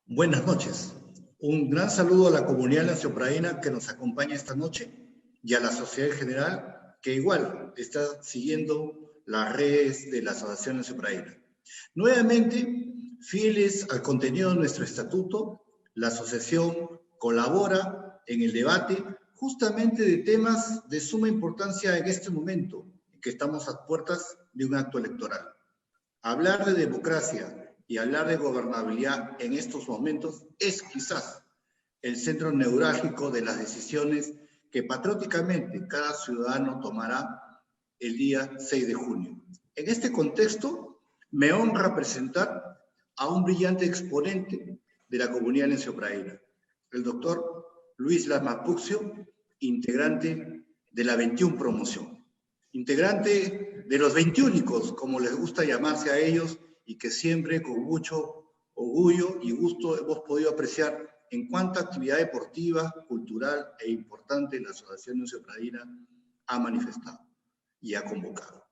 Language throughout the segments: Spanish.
Buenas noches. Un gran saludo a la comunidad lanciopraína que nos acompaña esta noche y a la sociedad en general que igual está siguiendo las redes de la Asociación Lanciopraína. Nuevamente, fieles al contenido de nuestro estatuto, la asociación colabora en el debate justamente de temas de suma importancia en este momento, en que estamos a puertas de un acto electoral. Hablar de democracia y hablar de gobernabilidad en estos momentos es quizás el centro neurálgico de las decisiones que patrióticamente cada ciudadano tomará el día 6 de junio. En este contexto, me honra presentar a un brillante exponente de la comunidad lanciopraína, el doctor Luis Lamas Puccio, integrante de la 21 Promoción, integrante de los 21, como les gusta llamarse a ellos, y que siempre con mucho orgullo y gusto hemos podido apreciar en cuánta actividad deportiva, cultural e importante la Asociación Lanciopraína ha manifestado y ha convocado.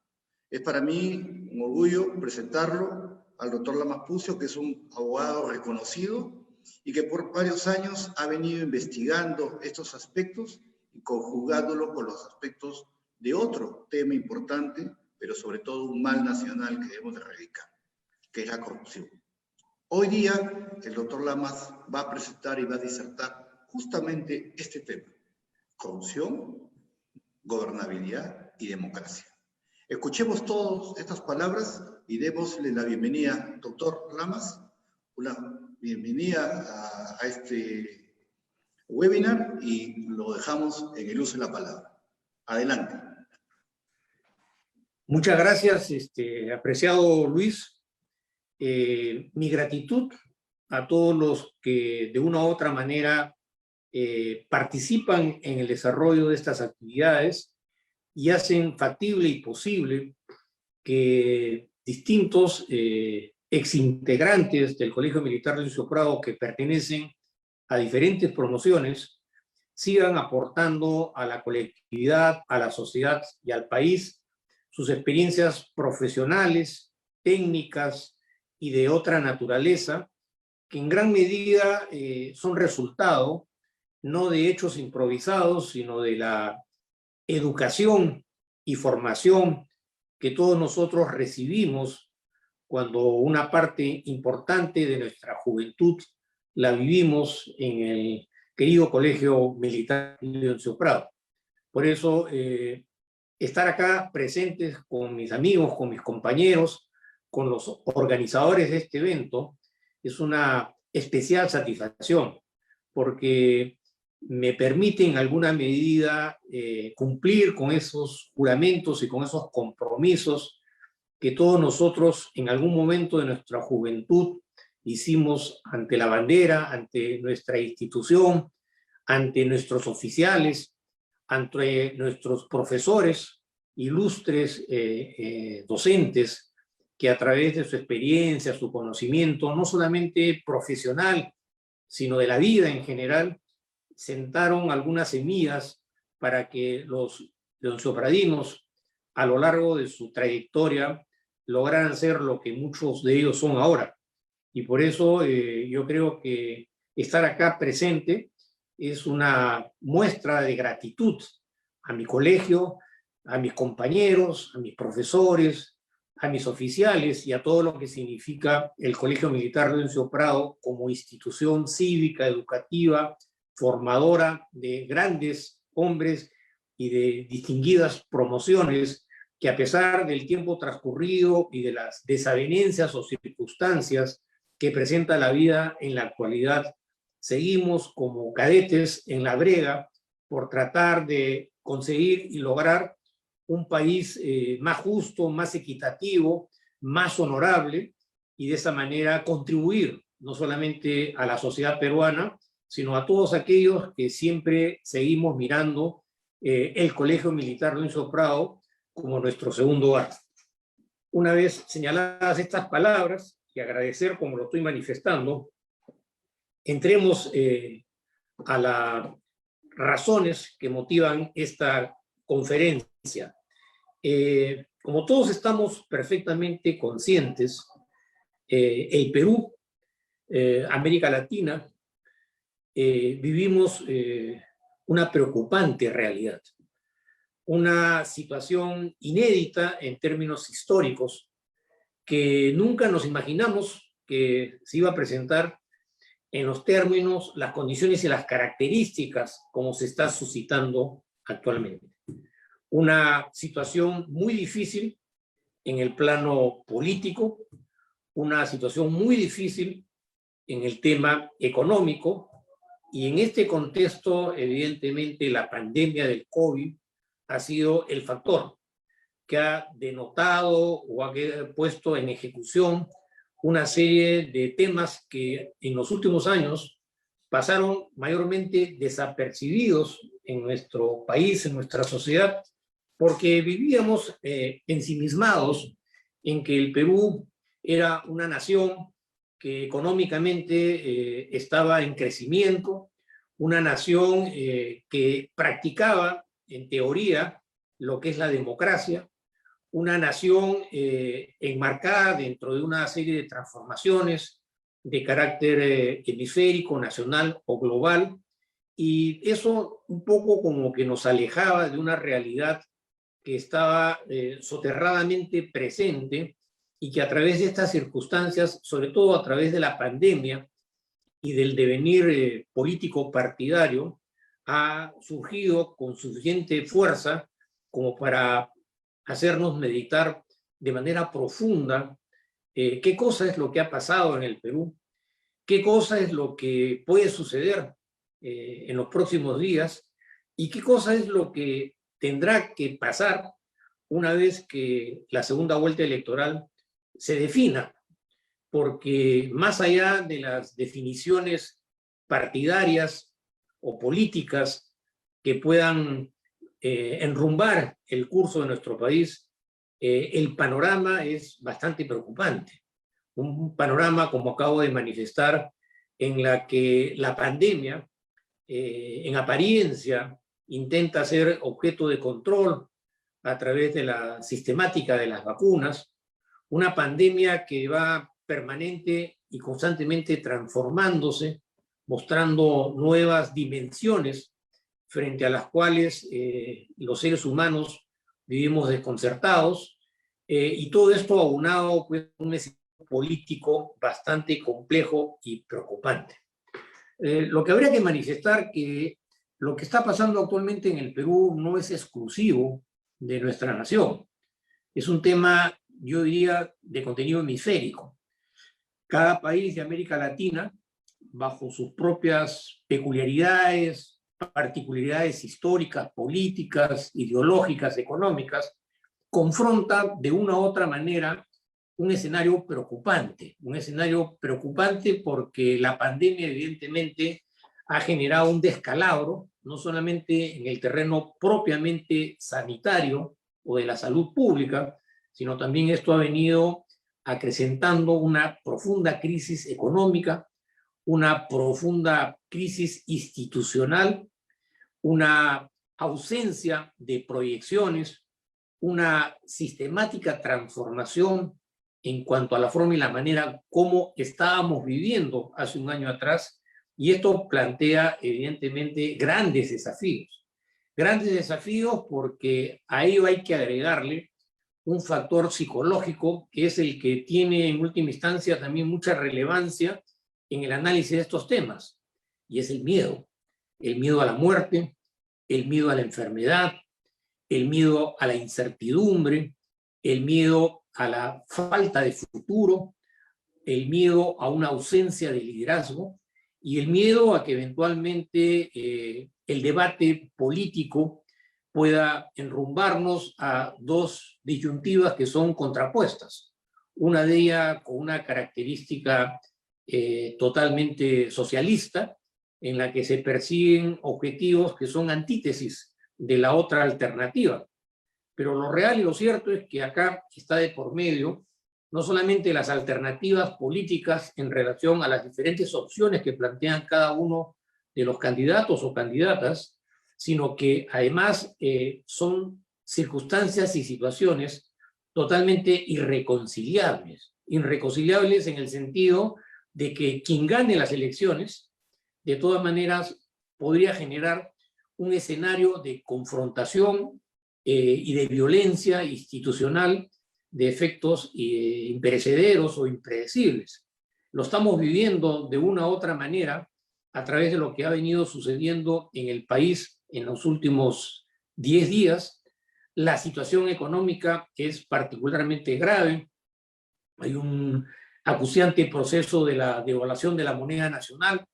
Es para mí un orgullo presentarlo al doctor Lamas Puccio, que es un abogado reconocido y que por varios años ha venido investigando estos aspectos y conjugándolo con los aspectos de otro tema importante, pero sobre todo un mal nacional que debemos de erradicar, que es la corrupción. Hoy día el doctor Lamas va a presentar y va a disertar justamente este tema: corrupción, gobernabilidad y democracia. Escuchemos todas estas palabras y démosle la bienvenida, doctor Lamas, una bienvenida a este webinar y lo dejamos en el uso de la palabra. Adelante. Muchas gracias, apreciado Luis. Mi gratitud a todos los que de una u otra manera participan en el desarrollo de estas actividades y hacen factible y posible que distintos exintegrantes del Colegio Militar Lucio Prado que pertenecen a diferentes promociones sigan aportando a la colectividad, a la sociedad y al país sus experiencias profesionales, técnicas y de otra naturaleza, que en gran medida son resultado no de hechos improvisados, sino de la educación y formación que todos nosotros recibimos cuando una parte importante de nuestra juventud la vivimos en el querido Colegio Militar Leoncio Prado. Por eso, estar acá presentes con mis amigos, con mis compañeros, con los organizadores de este evento, es una especial satisfacción, porque me permite en alguna medida cumplir con esos juramentos y con esos compromisos que todos nosotros en algún momento de nuestra juventud hicimos ante la bandera, ante nuestra institución, ante nuestros oficiales, ante nuestros profesores, ilustres docentes, que a través de su experiencia, su conocimiento, no solamente profesional, sino de la vida en general, sentaron algunas semillas para que los leonciopradinos, a lo largo de su trayectoria, lograran ser lo que muchos de ellos son ahora. Y por eso yo creo que estar acá presente es una muestra de gratitud a mi colegio, a mis compañeros, a mis profesores, a mis oficiales y a todo lo que significa el Colegio Militar Leoncio Prado como institución cívica, educativa, formadora de grandes hombres y de distinguidas promociones que, a pesar del tiempo transcurrido y de las desavenencias o circunstancias que presenta la vida en la actualidad, seguimos como cadetes en la brega por tratar de conseguir y lograr un país más justo, más equitativo, más honorable, y de esa manera contribuir no solamente a la sociedad peruana, sino a todos aquellos que siempre seguimos mirando el Colegio Militar Leoncio Prado como nuestro segundo hogar. Una vez señaladas estas palabras, y agradecer como lo estoy manifestando, entremos a las razones que motivan esta conferencia. Como todos estamos perfectamente conscientes, el Perú América Latina, vivimos una preocupante realidad, una situación inédita en términos históricos que nunca nos imaginamos que se iba a presentar en los términos, las condiciones y las características como se está suscitando actualmente. Una situación muy difícil en el plano político, una situación muy difícil en el tema económico, y en este contexto, evidentemente, la pandemia del COVID ha sido el factor que ha denotado o ha puesto en ejecución una serie de temas que en los últimos años pasaron mayormente desapercibidos en nuestro país, en nuestra sociedad, porque vivíamos ensimismados en que el Perú era una nación que económicamente estaba en crecimiento, una nación que practicaba en teoría lo que es la democracia, una nación enmarcada dentro de una serie de transformaciones de carácter hemisférico, nacional o global, y eso un poco como que nos alejaba de una realidad que estaba soterradamente presente y que a través de estas circunstancias, sobre todo a través de la pandemia y del devenir político partidario, ha surgido con suficiente fuerza como para hacernos meditar de manera profunda qué cosa es lo que ha pasado en el Perú, qué cosa es lo que puede suceder en los próximos días y qué cosa es lo que tendrá que pasar una vez que la segunda vuelta electoral se defina, porque más allá de las definiciones partidarias o políticas que puedan enrumbar el curso de nuestro país, el panorama es bastante preocupante. Un panorama, como acabo de manifestar, en la que la pandemia, en apariencia, intenta ser objeto de control a través de la sistemática de las vacunas, una pandemia que va permanente y constantemente transformándose, mostrando nuevas dimensiones frente a las cuales los seres humanos vivimos desconcertados, y todo esto aunado pues, un escenario político bastante complejo y preocupante. Lo que habría que manifestar que lo que está pasando actualmente en el Perú no es exclusivo de nuestra nación. Es un tema, yo diría, de contenido hemisférico. Cada país de América Latina, bajo sus propias peculiaridades, particularidades históricas, políticas, ideológicas, económicas, confronta de una u otra manera un escenario preocupante porque la pandemia evidentemente ha generado un descalabro, no solamente en el terreno propiamente sanitario o de la salud pública, sino también esto ha venido acrecentando una profunda crisis económica, una profunda crisis institucional, una ausencia de proyecciones, una sistemática transformación en cuanto a la forma y la manera como estábamos viviendo hace un año atrás, y esto plantea evidentemente grandes desafíos porque a ello hay que agregarle un factor psicológico que es el que tiene en última instancia también mucha relevancia en el análisis de estos temas, y es el miedo a la muerte, el miedo a la enfermedad, el miedo a la incertidumbre, el miedo a la falta de futuro, el miedo a una ausencia de liderazgo y el miedo a que eventualmente el debate político pueda enrumbarnos a dos disyuntivas que son contrapuestas. Una de ellas con una característica totalmente socialista, en la que se persiguen objetivos que son antítesis de la otra alternativa. Pero lo real y lo cierto es que acá está de por medio no solamente las alternativas políticas en relación a las diferentes opciones que plantean cada uno de los candidatos o candidatas, sino que además son circunstancias y situaciones totalmente irreconciliables en el sentido de que quien gane las elecciones, de todas maneras, podría generar un escenario de confrontación y de violencia institucional de efectos imperecederos o impredecibles. Lo estamos viviendo de una u otra manera a través de lo que ha venido sucediendo en el país en los últimos 10 días. La situación económica es particularmente grave. Hay un acuciante proceso de la devaluación de la moneda nacional,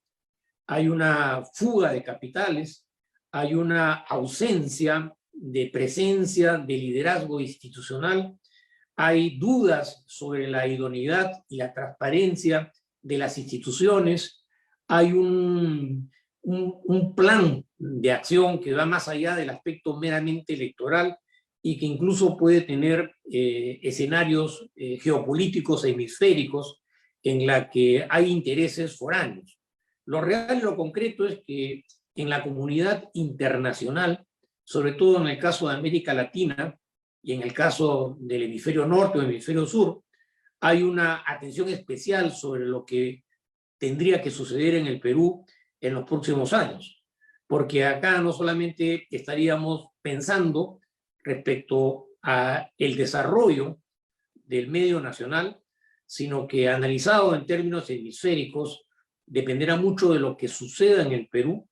hay una fuga de capitales, hay una ausencia de presencia de liderazgo institucional, hay dudas sobre la idoneidad y la transparencia de las instituciones, hay un plan de acción que va más allá del aspecto meramente electoral y que incluso puede tener escenarios geopolíticos hemisféricos en la que hay intereses foráneos. Lo real y lo concreto es que en la comunidad internacional, sobre todo en el caso de América Latina y en el caso del hemisferio norte o hemisferio sur, hay una atención especial sobre lo que tendría que suceder en el Perú en los próximos años. Porque acá no solamente estaríamos pensando respecto a el desarrollo del medio nacional, sino que analizado en términos hemisféricos, dependerá mucho de lo que suceda en el Perú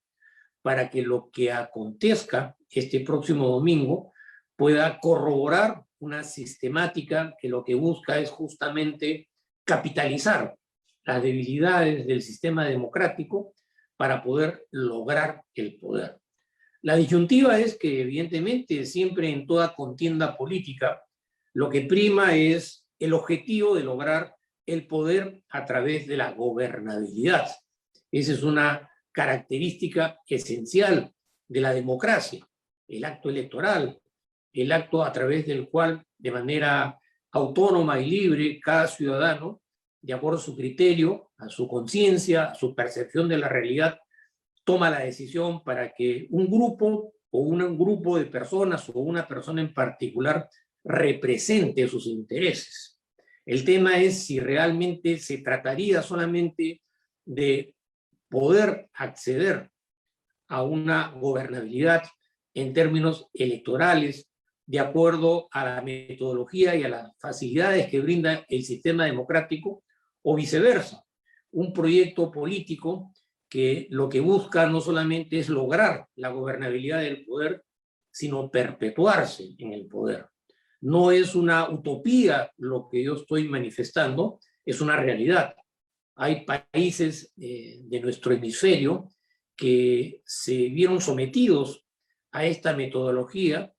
para que lo que acontezca este próximo domingo pueda corroborar una sistemática que lo que busca es justamente capitalizar las debilidades del sistema democrático para poder lograr el poder. La disyuntiva es que, evidentemente, siempre en toda contienda política, lo que prima es el objetivo de lograr el poder a través de la gobernabilidad. Esa es una característica esencial de la democracia, el acto electoral, el acto a través del cual, de manera autónoma y libre, cada ciudadano, de acuerdo a su criterio, a su conciencia, a su percepción de la realidad, toma la decisión para que un grupo o un grupo de personas o una persona en particular represente sus intereses. El tema es si realmente se trataría solamente de poder acceder a una gobernabilidad en términos electorales de acuerdo a la metodología y a las facilidades que brinda el sistema democrático, o viceversa, un proyecto político que lo que busca no solamente es lograr la gobernabilidad del poder, sino perpetuarse en el poder. No es una utopía lo que yo estoy manifestando, es una realidad. Hay países de nuestro hemisferio que se vieron sometidos a esta metodología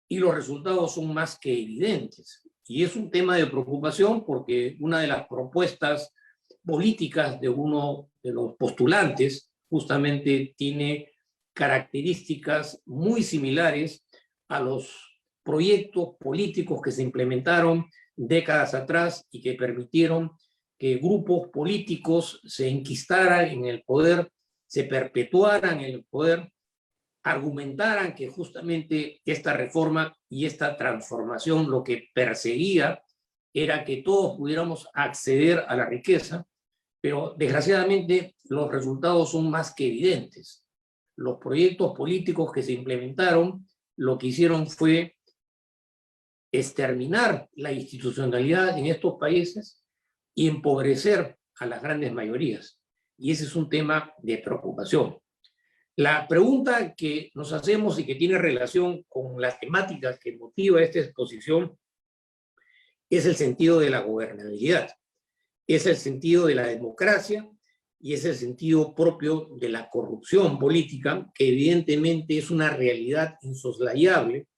y los resultados son más que evidentes. Y es un tema de preocupación porque una de las propuestas políticas de uno de los postulantes justamente tiene características muy similares a los proyectos políticos que se implementaron décadas atrás y que permitieron que grupos políticos se enquistaran en el poder, se perpetuaran en el poder, argumentaran que justamente esta reforma y esta transformación lo que perseguía era que todos pudiéramos acceder a la riqueza, pero desgraciadamente los resultados son más que evidentes. Los proyectos políticos que se implementaron lo que hicieron fue exterminar la institucionalidad en estos países y empobrecer a las grandes mayorías. Y ese es un tema de preocupación. La pregunta que nos hacemos y que tiene relación con las temáticas que motiva esta exposición es el sentido de la gobernabilidad, es el sentido de la democracia y es el sentido propio de la corrupción política, que evidentemente es una realidad insoslayable,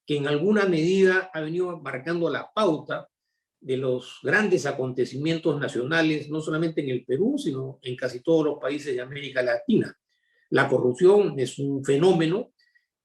que en alguna medida ha venido marcando la pauta de los grandes acontecimientos nacionales, no solamente en el Perú, sino en casi todos los países de América Latina. La corrupción es un fenómeno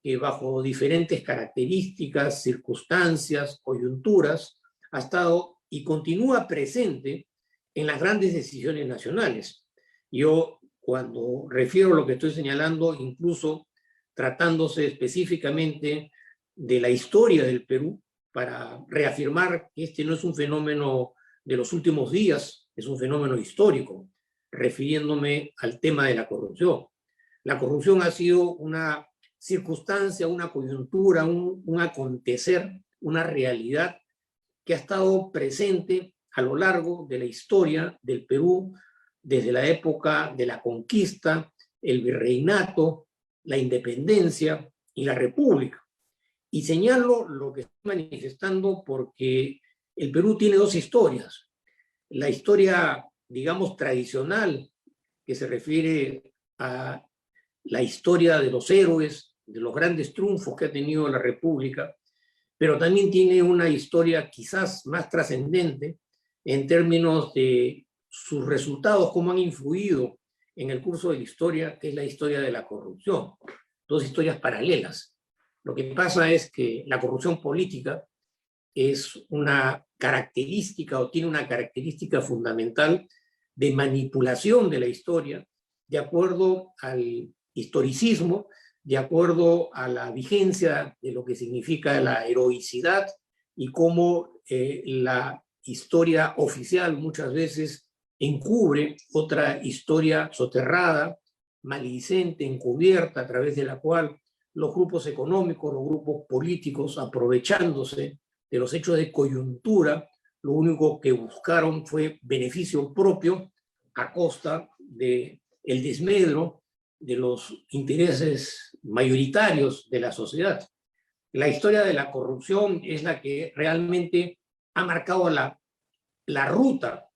que bajo diferentes características, circunstancias, coyunturas, ha estado y continúa presente en las grandes decisiones nacionales. Yo, cuando refiero a lo que estoy señalando, incluso tratándose específicamente de la historia del Perú, para reafirmar que este no es un fenómeno de los últimos días, es un fenómeno histórico, refiriéndome al tema de la corrupción. La corrupción ha sido una circunstancia, una coyuntura, un acontecer, una realidad que ha estado presente a lo largo de la historia del Perú, desde la época de la conquista, el virreinato, la independencia y la república. Y señalo lo que estoy manifestando porque el Perú tiene dos historias. La historia, digamos, tradicional, que se refiere a la historia de los héroes, de los grandes triunfos que ha tenido la república, pero también tiene una historia quizás más trascendente en términos de sus resultados, cómo han influido en el curso de la historia, que es la historia de la corrupción. Dos historias paralelas. Lo que pasa es que la corrupción política es una característica o tiene una característica fundamental de manipulación de la historia de acuerdo al historicismo, de acuerdo a la vigencia de lo que significa la heroicidad y cómo la historia oficial muchas veces encubre otra historia soterrada, maledicente, encubierta, a través de la cual los grupos económicos, los grupos políticos, aprovechándose de los hechos de coyuntura, lo único que buscaron fue beneficio propio a costa del desmedro de los intereses mayoritarios de la sociedad. La historia de la corrupción es la que realmente ha marcado la ruta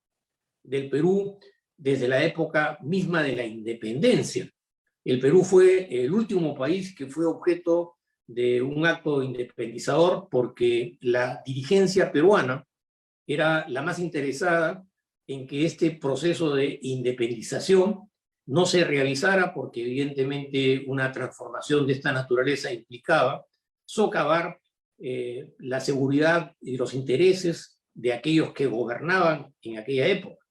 del Perú desde la época misma de la independencia. El Perú fue el último país que fue objeto de un acto independizador porque la dirigencia peruana era la más interesada en que este proceso de independización no se realizara porque evidentemente una transformación de esta naturaleza implicaba socavar la seguridad y los intereses de aquellos que gobernaban en aquella época.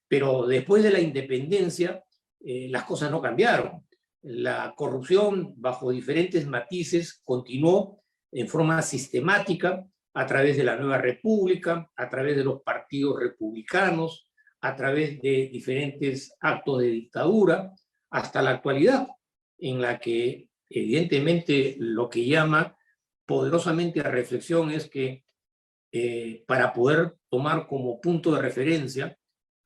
Pero después de la independencia, las cosas no cambiaron. La corrupción, bajo diferentes matices, continuó en forma sistemática a través de la nueva república, a través de los partidos republicanos, a través de diferentes actos de dictadura, hasta la actualidad, en la que evidentemente lo que llama poderosamente a reflexión es que para poder tomar como punto de referencia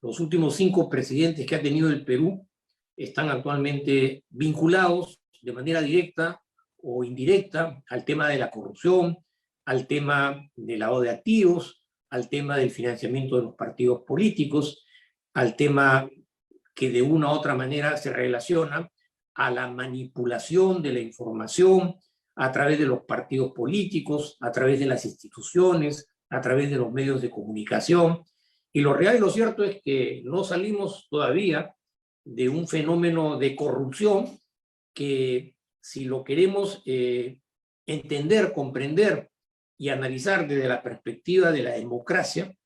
los últimos 5 presidentes que ha tenido el Perú, están actualmente vinculados de manera directa o indirecta al tema de la corrupción, al tema del lavado de activos, al tema del financiamiento de los partidos políticos, al tema que de una u otra manera se relaciona a la manipulación de la información a través de los partidos políticos, a través de las instituciones, a través de los medios de comunicación. Y lo real y lo cierto es que no salimos todavía de un fenómeno de corrupción que, si lo queremos entender, comprender y analizar desde la perspectiva de la democracia,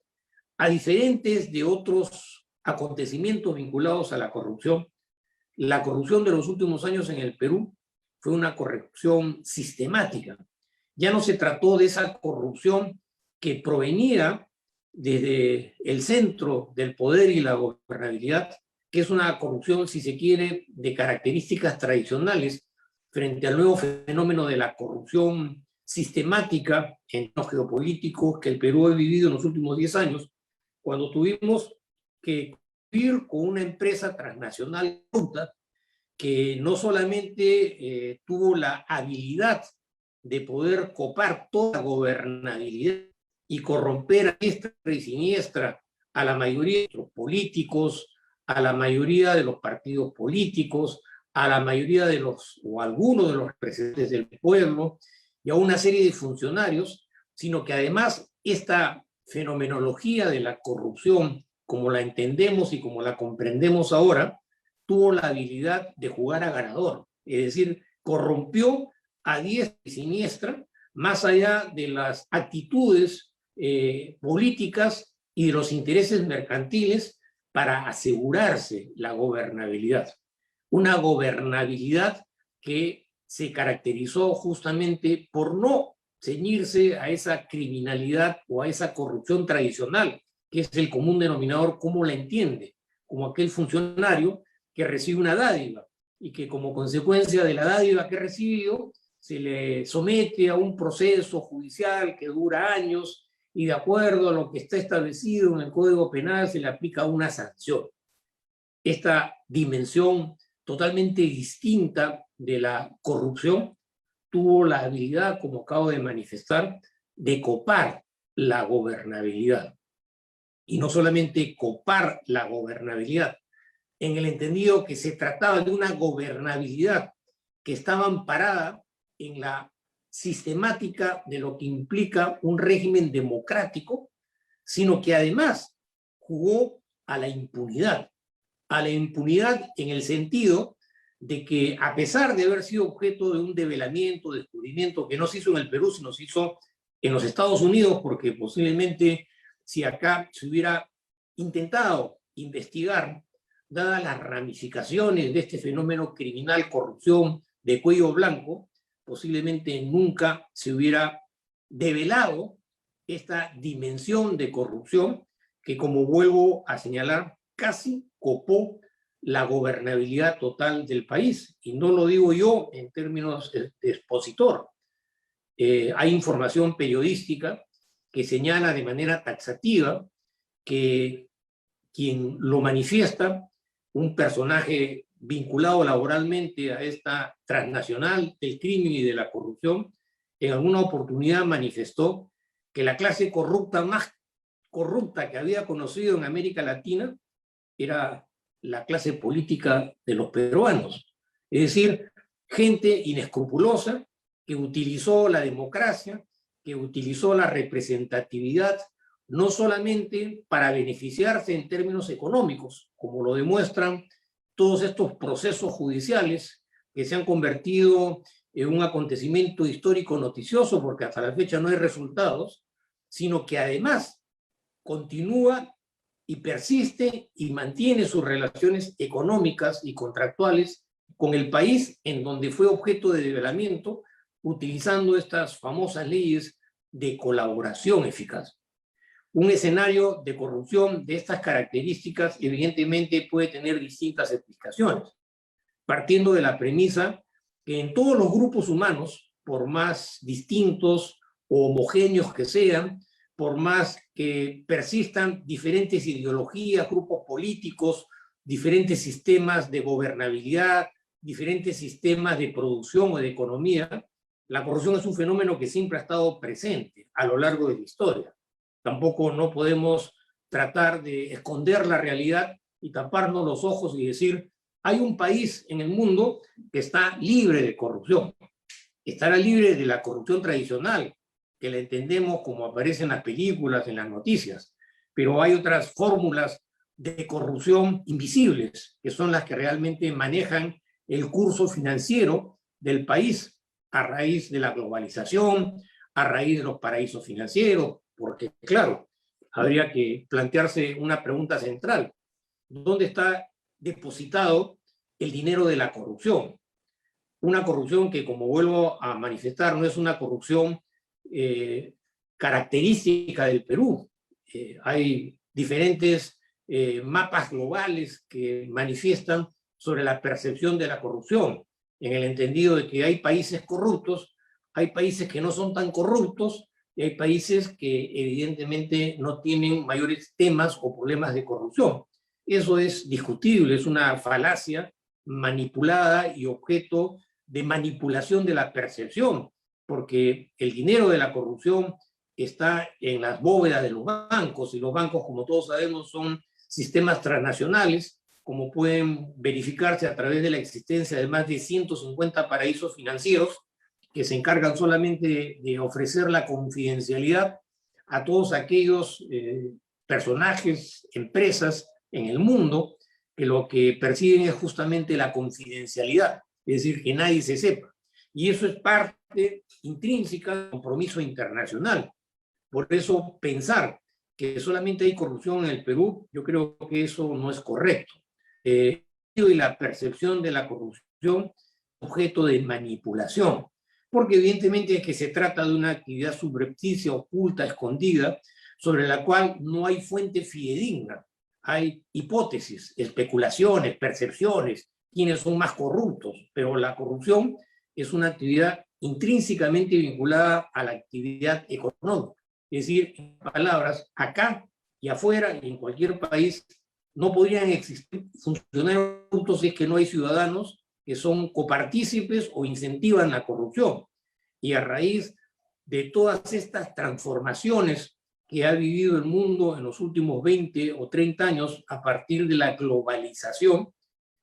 a diferentes de otros acontecimientos vinculados a la corrupción de los últimos años en el Perú fue una corrupción sistemática. Ya no se trató de esa corrupción que provenía desde el centro del poder y la gobernabilidad, que es una corrupción, si se quiere, de características tradicionales, frente al nuevo fenómeno de la corrupción sistemática en los geopolíticos que el Perú ha vivido en los últimos 10 años, cuando tuvimos que vivir con una empresa transnacional que no solamente tuvo la habilidad de poder copar toda gobernabilidad y corromper a diestra y siniestra a la mayoría de los políticos, a la mayoría de los partidos políticos, a la mayoría de los, o algunos de los representantes del pueblo, y a una serie de funcionarios, sino que además esta fenomenología de la corrupción, como la entendemos y como la comprendemos ahora, tuvo la habilidad de jugar a ganador, es decir, corrompió a diestra y siniestra, más allá de las actitudes políticas y de los intereses mercantiles para asegurarse la gobernabilidad. Una gobernabilidad que se caracterizó justamente por no ceñirse a esa criminalidad o a esa corrupción tradicional que es el común denominador, cómo la entiende, como aquel funcionario que recibe una dádiva y que como consecuencia de la dádiva que ha recibido se le somete a un proceso judicial que dura años y de acuerdo a lo que está establecido en el Código Penal se le aplica una sanción. Esta dimensión totalmente distinta de la corrupción tuvo la habilidad, como acabo de manifestar, de copar la gobernabilidad. Y no solamente copar la gobernabilidad, en el entendido que se trataba de una gobernabilidad que estaba amparada en la sistemática de lo que implica un régimen democrático, sino que además jugó a la impunidad en el sentido de que a pesar de haber sido objeto de un develamiento, descubrimiento que no se hizo en el Perú, sino se hizo en los Estados Unidos, porque posiblemente si acá se hubiera intentado investigar, dadas las ramificaciones de este fenómeno criminal, corrupción de cuello blanco, posiblemente nunca se hubiera develado esta dimensión de corrupción que, como vuelvo a señalar, casi copó la gobernabilidad total del país. Y no lo digo yo en términos de expositor. Hay información periodística que señala de manera taxativa que quien lo manifiesta, un personaje vinculado laboralmente a esta transnacional del crimen y de la corrupción, en alguna oportunidad manifestó que la clase corrupta más corrupta que había conocido en América Latina era la clase política de los peruanos. Es decir, gente inescrupulosa que utilizó la democracia, que utilizó la representatividad, no solamente para beneficiarse en términos económicos, como lo demuestran todos estos procesos judiciales que se han convertido en un acontecimiento histórico noticioso, porque hasta la fecha no hay resultados, sino que además continúa y persiste y mantiene sus relaciones económicas y contractuales con el país en donde fue objeto de develamiento, utilizando estas famosas leyes de colaboración eficaz. Un escenario de corrupción de estas características evidentemente puede tener distintas explicaciones, partiendo de la premisa que en todos los grupos humanos, por más distintos o homogéneos que sean, por más que persistan diferentes ideologías, grupos políticos, diferentes sistemas de gobernabilidad, diferentes sistemas de producción o de economía, la corrupción es un fenómeno que siempre ha estado presente a lo largo de la historia. Tampoco no podemos tratar de esconder la realidad y taparnos los ojos y decir, hay un país en el mundo que está libre de corrupción. Estará libre de la corrupción tradicional, que la entendemos como aparece en las películas, en las noticias, pero hay otras fórmulas de corrupción invisibles, que son las que realmente manejan el curso financiero del país a raíz de la globalización, a raíz de los paraísos financieros, porque, claro, habría que plantearse una pregunta central. ¿Dónde está depositado el dinero de la corrupción? Una corrupción que, como vuelvo a manifestar, no es una corrupción característica del Perú. Hay diferentes mapas globales que manifiestan sobre la percepción de la corrupción, en el entendido de que hay países corruptos, hay países que no son tan corruptos, y hay países que evidentemente no tienen mayores temas o problemas de corrupción. Eso es discutible, es una falacia manipulada y objeto de manipulación de la percepción, porque el dinero de la corrupción está en las bóvedas de los bancos, y los bancos, como todos sabemos, son sistemas transnacionales, como pueden verificarse a través de la existencia de más de 150 paraísos financieros que se encargan solamente de ofrecer la confidencialidad a todos aquellos personajes, empresas en el mundo que lo que persiguen es justamente la confidencialidad, es decir, que nadie se sepa. Y eso es parte intrínseca del compromiso internacional. Por eso pensar que solamente hay corrupción en el Perú, yo creo que eso no es correcto. Y la percepción de la corrupción objeto de manipulación, porque evidentemente es que se trata de una actividad subrepticia, oculta, escondida, sobre la cual no hay fuente fidedigna. Hay hipótesis, especulaciones, percepciones, quiénes son más corruptos, pero la corrupción es una actividad intrínsecamente vinculada a la actividad económica. Es decir, en palabras, acá y afuera y en cualquier país no podrían existir funcionarios corruptos si es que no hay ciudadanos que son copartícipes o incentivan la corrupción. Y a raíz de todas estas transformaciones que ha vivido el mundo en los últimos 20 o 30 años a partir de la globalización,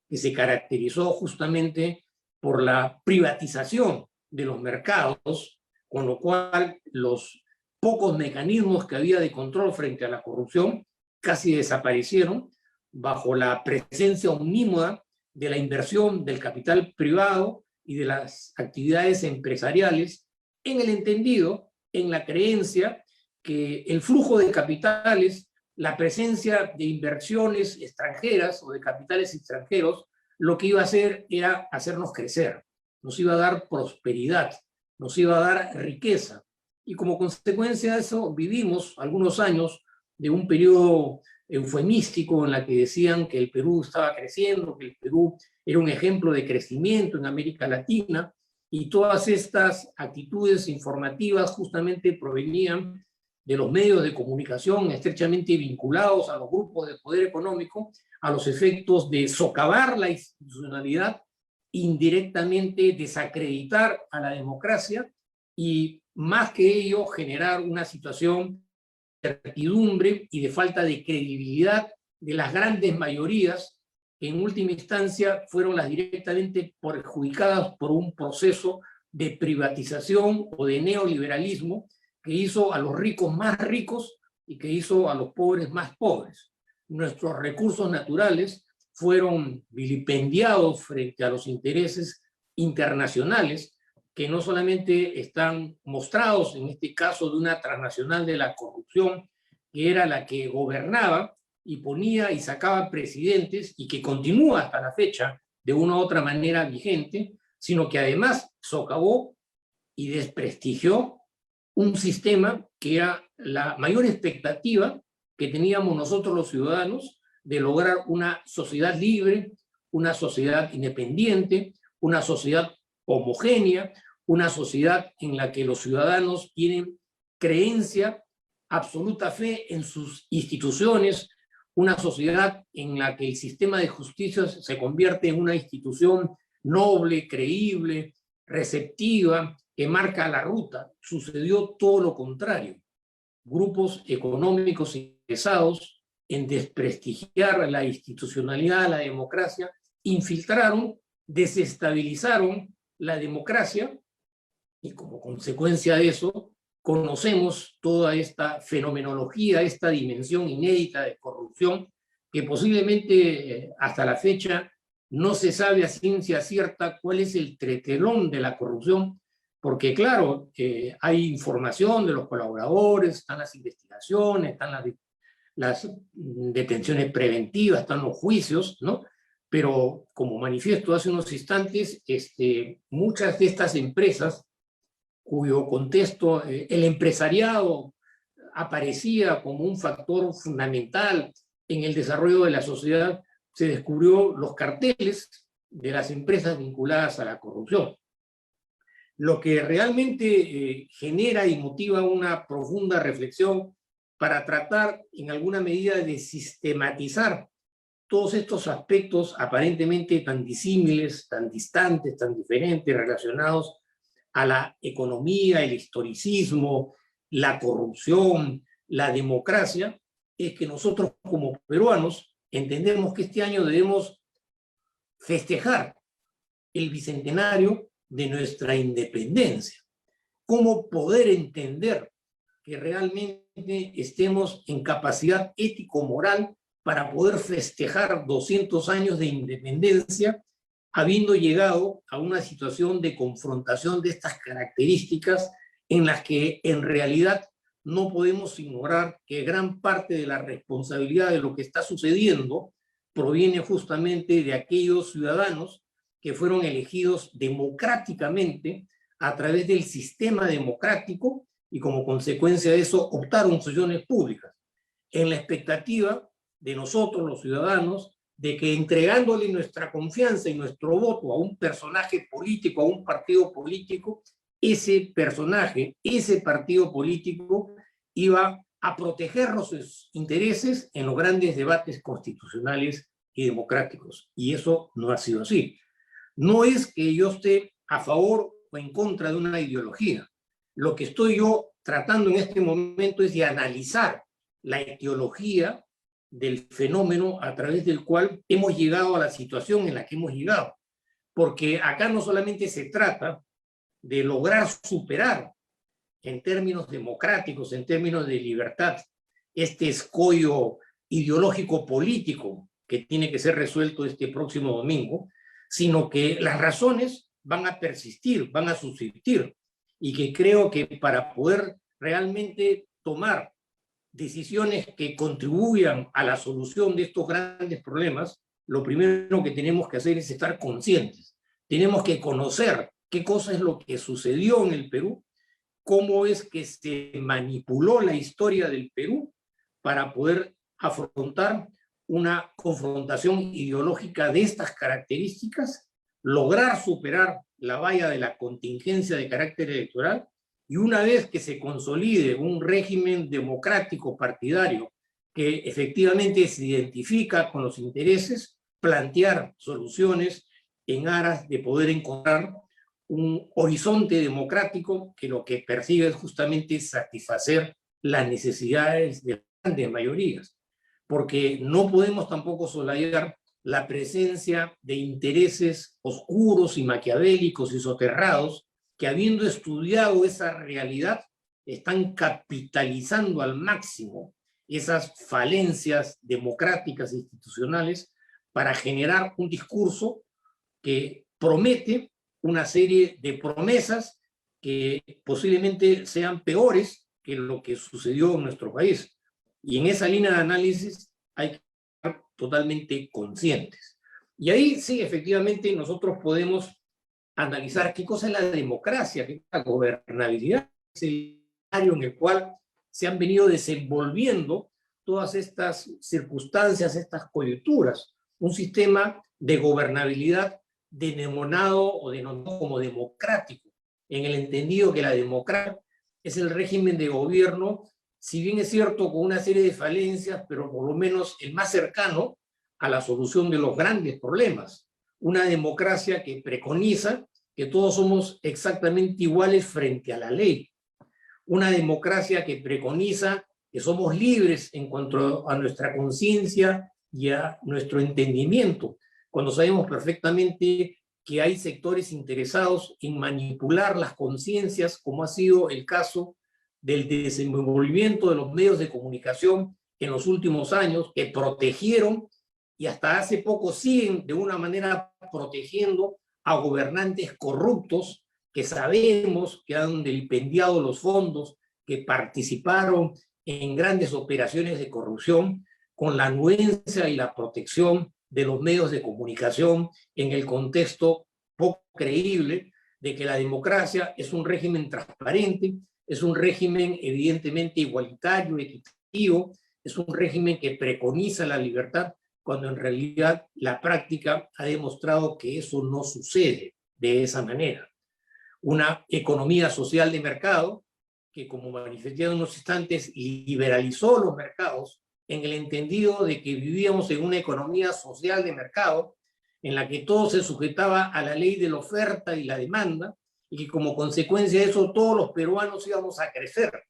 que se caracterizó justamente por la privatización de los mercados, con lo cual los pocos mecanismos que había de control frente a la corrupción casi desaparecieron bajo la presencia omnímoda de la inversión del capital privado y de las actividades empresariales, en el entendido, en la creencia que el flujo de capitales, la presencia de inversiones extranjeras o de capitales extranjeros, lo que iba a hacer era hacernos crecer, nos iba a dar prosperidad, nos iba a dar riqueza. Y como consecuencia de eso vivimos algunos años de un periodo eufemístico en la que decían que el Perú estaba creciendo, que el Perú era un ejemplo de crecimiento en América Latina, y todas estas actitudes informativas justamente provenían de los medios de comunicación estrechamente vinculados a los grupos de poder económico, a los efectos de socavar la institucionalidad, indirectamente desacreditar a la democracia y, más que ello, generar una situación de incertidumbre y de falta de credibilidad de las grandes mayorías, que en última instancia fueron las directamente perjudicadas por un proceso de privatización o de neoliberalismo que hizo a los ricos más ricos y que hizo a los pobres más pobres. Nuestros recursos naturales fueron vilipendiados frente a los intereses internacionales, que no solamente están mostrados en este caso de una transnacional de la corrupción, que era la que gobernaba y ponía y sacaba presidentes y que continúa hasta la fecha de una u otra manera vigente, sino que además socavó y desprestigió un sistema que era la mayor expectativa que teníamos nosotros los ciudadanos de lograr una sociedad libre, una sociedad independiente, una sociedad homogénea, una sociedad en la que los ciudadanos tienen creencia, absoluta fe en sus instituciones, una sociedad en la que el sistema de justicia se convierte en una institución noble, creíble, receptiva, que marca la ruta. Sucedió todo lo contrario. Grupos económicos interesados en desprestigiar la institucionalidad, la democracia, infiltraron, desestabilizaron la democracia y como consecuencia de eso conocemos toda esta fenomenología, esta dimensión inédita de corrupción que posiblemente hasta la fecha no se sabe a ciencia cierta cuál es el tretelón de la corrupción, porque claro, hay información de los colaboradores, están las investigaciones, están las detenciones preventivas, están los juicios, ¿no? Pero como manifiesto hace unos instantes, muchas de estas empresas cuyo contexto, el empresariado aparecía como un factor fundamental en el desarrollo de la sociedad, se descubrió los carteles de las empresas vinculadas a la corrupción. Lo que realmente genera y motiva una profunda reflexión para tratar en alguna medida de sistematizar todos estos aspectos aparentemente tan disímiles, tan distantes, tan diferentes, relacionados a la economía, el historicismo, la corrupción, la democracia, es que nosotros como peruanos entendemos que este año debemos festejar el bicentenario de nuestra independencia. ¿Cómo poder entender que realmente estemos en capacidad ético-moral para poder festejar 200 años de independencia, habiendo llegado a una situación de confrontación de estas características en las que en realidad no podemos ignorar que gran parte de la responsabilidad de lo que está sucediendo proviene justamente de aquellos ciudadanos que fueron elegidos democráticamente a través del sistema democrático y como consecuencia de eso optaron funciones públicas, en la expectativa de nosotros, los ciudadanos, de que entregándole nuestra confianza y nuestro voto a un personaje político, a un partido político, ese personaje, ese partido político iba a proteger sus intereses en los grandes debates constitucionales y democráticos. Y eso no ha sido así. No es que yo esté a favor o en contra de una ideología. Lo que estoy yo tratando en este momento es de analizar la etiología del fenómeno a través del cual hemos llegado a la situación en la que hemos llegado. Porque acá no solamente se trata de lograr superar en términos democráticos, en términos de libertad, este escollo ideológico político que tiene que ser resuelto este próximo domingo, sino que las razones van a persistir, van a subsistir, y que creo que para poder realmente tomar decisiones que contribuyan a la solución de estos grandes problemas, lo primero que tenemos que hacer es estar conscientes. Tenemos que conocer qué cosa es lo que sucedió en el Perú, cómo es que se manipuló la historia del Perú para poder afrontar una confrontación ideológica de estas características, lograr superar la valla de la contingencia de carácter electoral, y una vez que se consolide un régimen democrático partidario que efectivamente se identifica con los intereses, plantear soluciones en aras de poder encontrar un horizonte democrático que lo que persigue es justamente satisfacer las necesidades de grandes mayorías, porque no podemos tampoco soslayar la presencia de intereses oscuros y maquiavélicos y soterrados que, habiendo estudiado esa realidad, están capitalizando al máximo esas falencias democráticas e institucionales para generar un discurso que promete una serie de promesas que posiblemente sean peores que lo que sucedió en nuestro país. Y en esa línea de análisis hay que estar totalmente conscientes. Y ahí sí, efectivamente, nosotros podemos analizar qué cosa es la democracia, qué es la gobernabilidad, es el escenario en el cual se han venido desenvolviendo todas estas circunstancias, estas coyunturas. Un sistema de gobernabilidad denominado o denominado como democrático, en el entendido que la democracia es el régimen de gobierno, si bien es cierto con una serie de falencias, pero por lo menos el más cercano a la solución de los grandes problemas. Una democracia que preconiza que todos somos exactamente iguales frente a la ley. Una democracia que preconiza que somos libres en cuanto a nuestra conciencia y a nuestro entendimiento, cuando sabemos perfectamente que hay sectores interesados en manipular las conciencias, como ha sido el caso del desenvolvimiento de los medios de comunicación en los últimos años, que protegieron y hasta hace poco siguen de una manera protegiendo a gobernantes corruptos que sabemos que han vilipendiado los fondos, que participaron en grandes operaciones de corrupción, con la anuencia y la protección de los medios de comunicación en el contexto poco creíble de que la democracia es un régimen transparente, es un régimen evidentemente igualitario, equitativo, es un régimen que preconiza la libertad, cuando en realidad la práctica ha demostrado que eso no sucede de esa manera. Una economía social de mercado que, como manifesté en unos instantes, liberalizó los mercados en el entendido de que vivíamos en una economía social de mercado en la que todo se sujetaba a la ley de la oferta y la demanda, y que como consecuencia de eso todos los peruanos íbamos a crecer.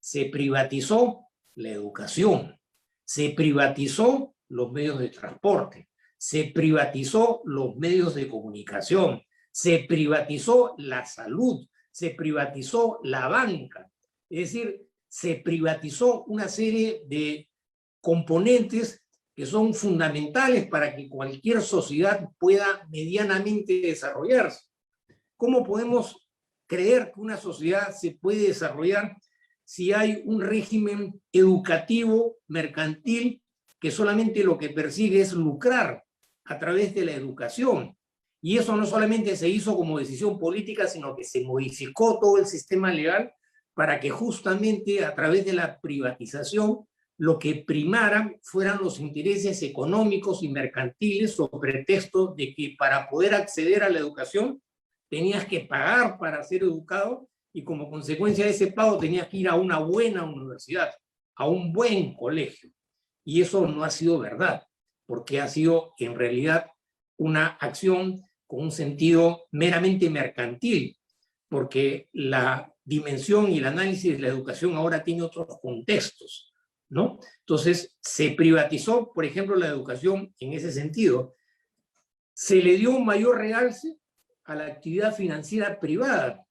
Se privatizó la educación, se privatizó los medios de transporte, se privatizó los medios de comunicación, se privatizó la salud, se privatizó la banca, es decir, se privatizó una serie de componentes que son fundamentales para que cualquier sociedad pueda medianamente desarrollarse. ¿Cómo podemos creer que una sociedad se puede desarrollar si hay un régimen educativo, mercantil, que solamente lo que persigue es lucrar a través de la educación? Y eso no solamente se hizo como decisión política, sino que se modificó todo el sistema legal para que justamente a través de la privatización lo que primara fueran los intereses económicos y mercantiles sobre pretexto de que para poder acceder a la educación tenías que pagar para ser educado y como consecuencia de ese pago tenías que ir a una buena universidad, a un buen colegio. Y eso no ha sido verdad, porque ha sido en realidad una acción con un sentido meramente mercantil, porque la dimensión y el análisis de la educación ahora tiene otros contextos, ¿no? Entonces, se privatizó, por ejemplo, la educación en ese sentido. Se le dio un mayor realce a la actividad financiera privada,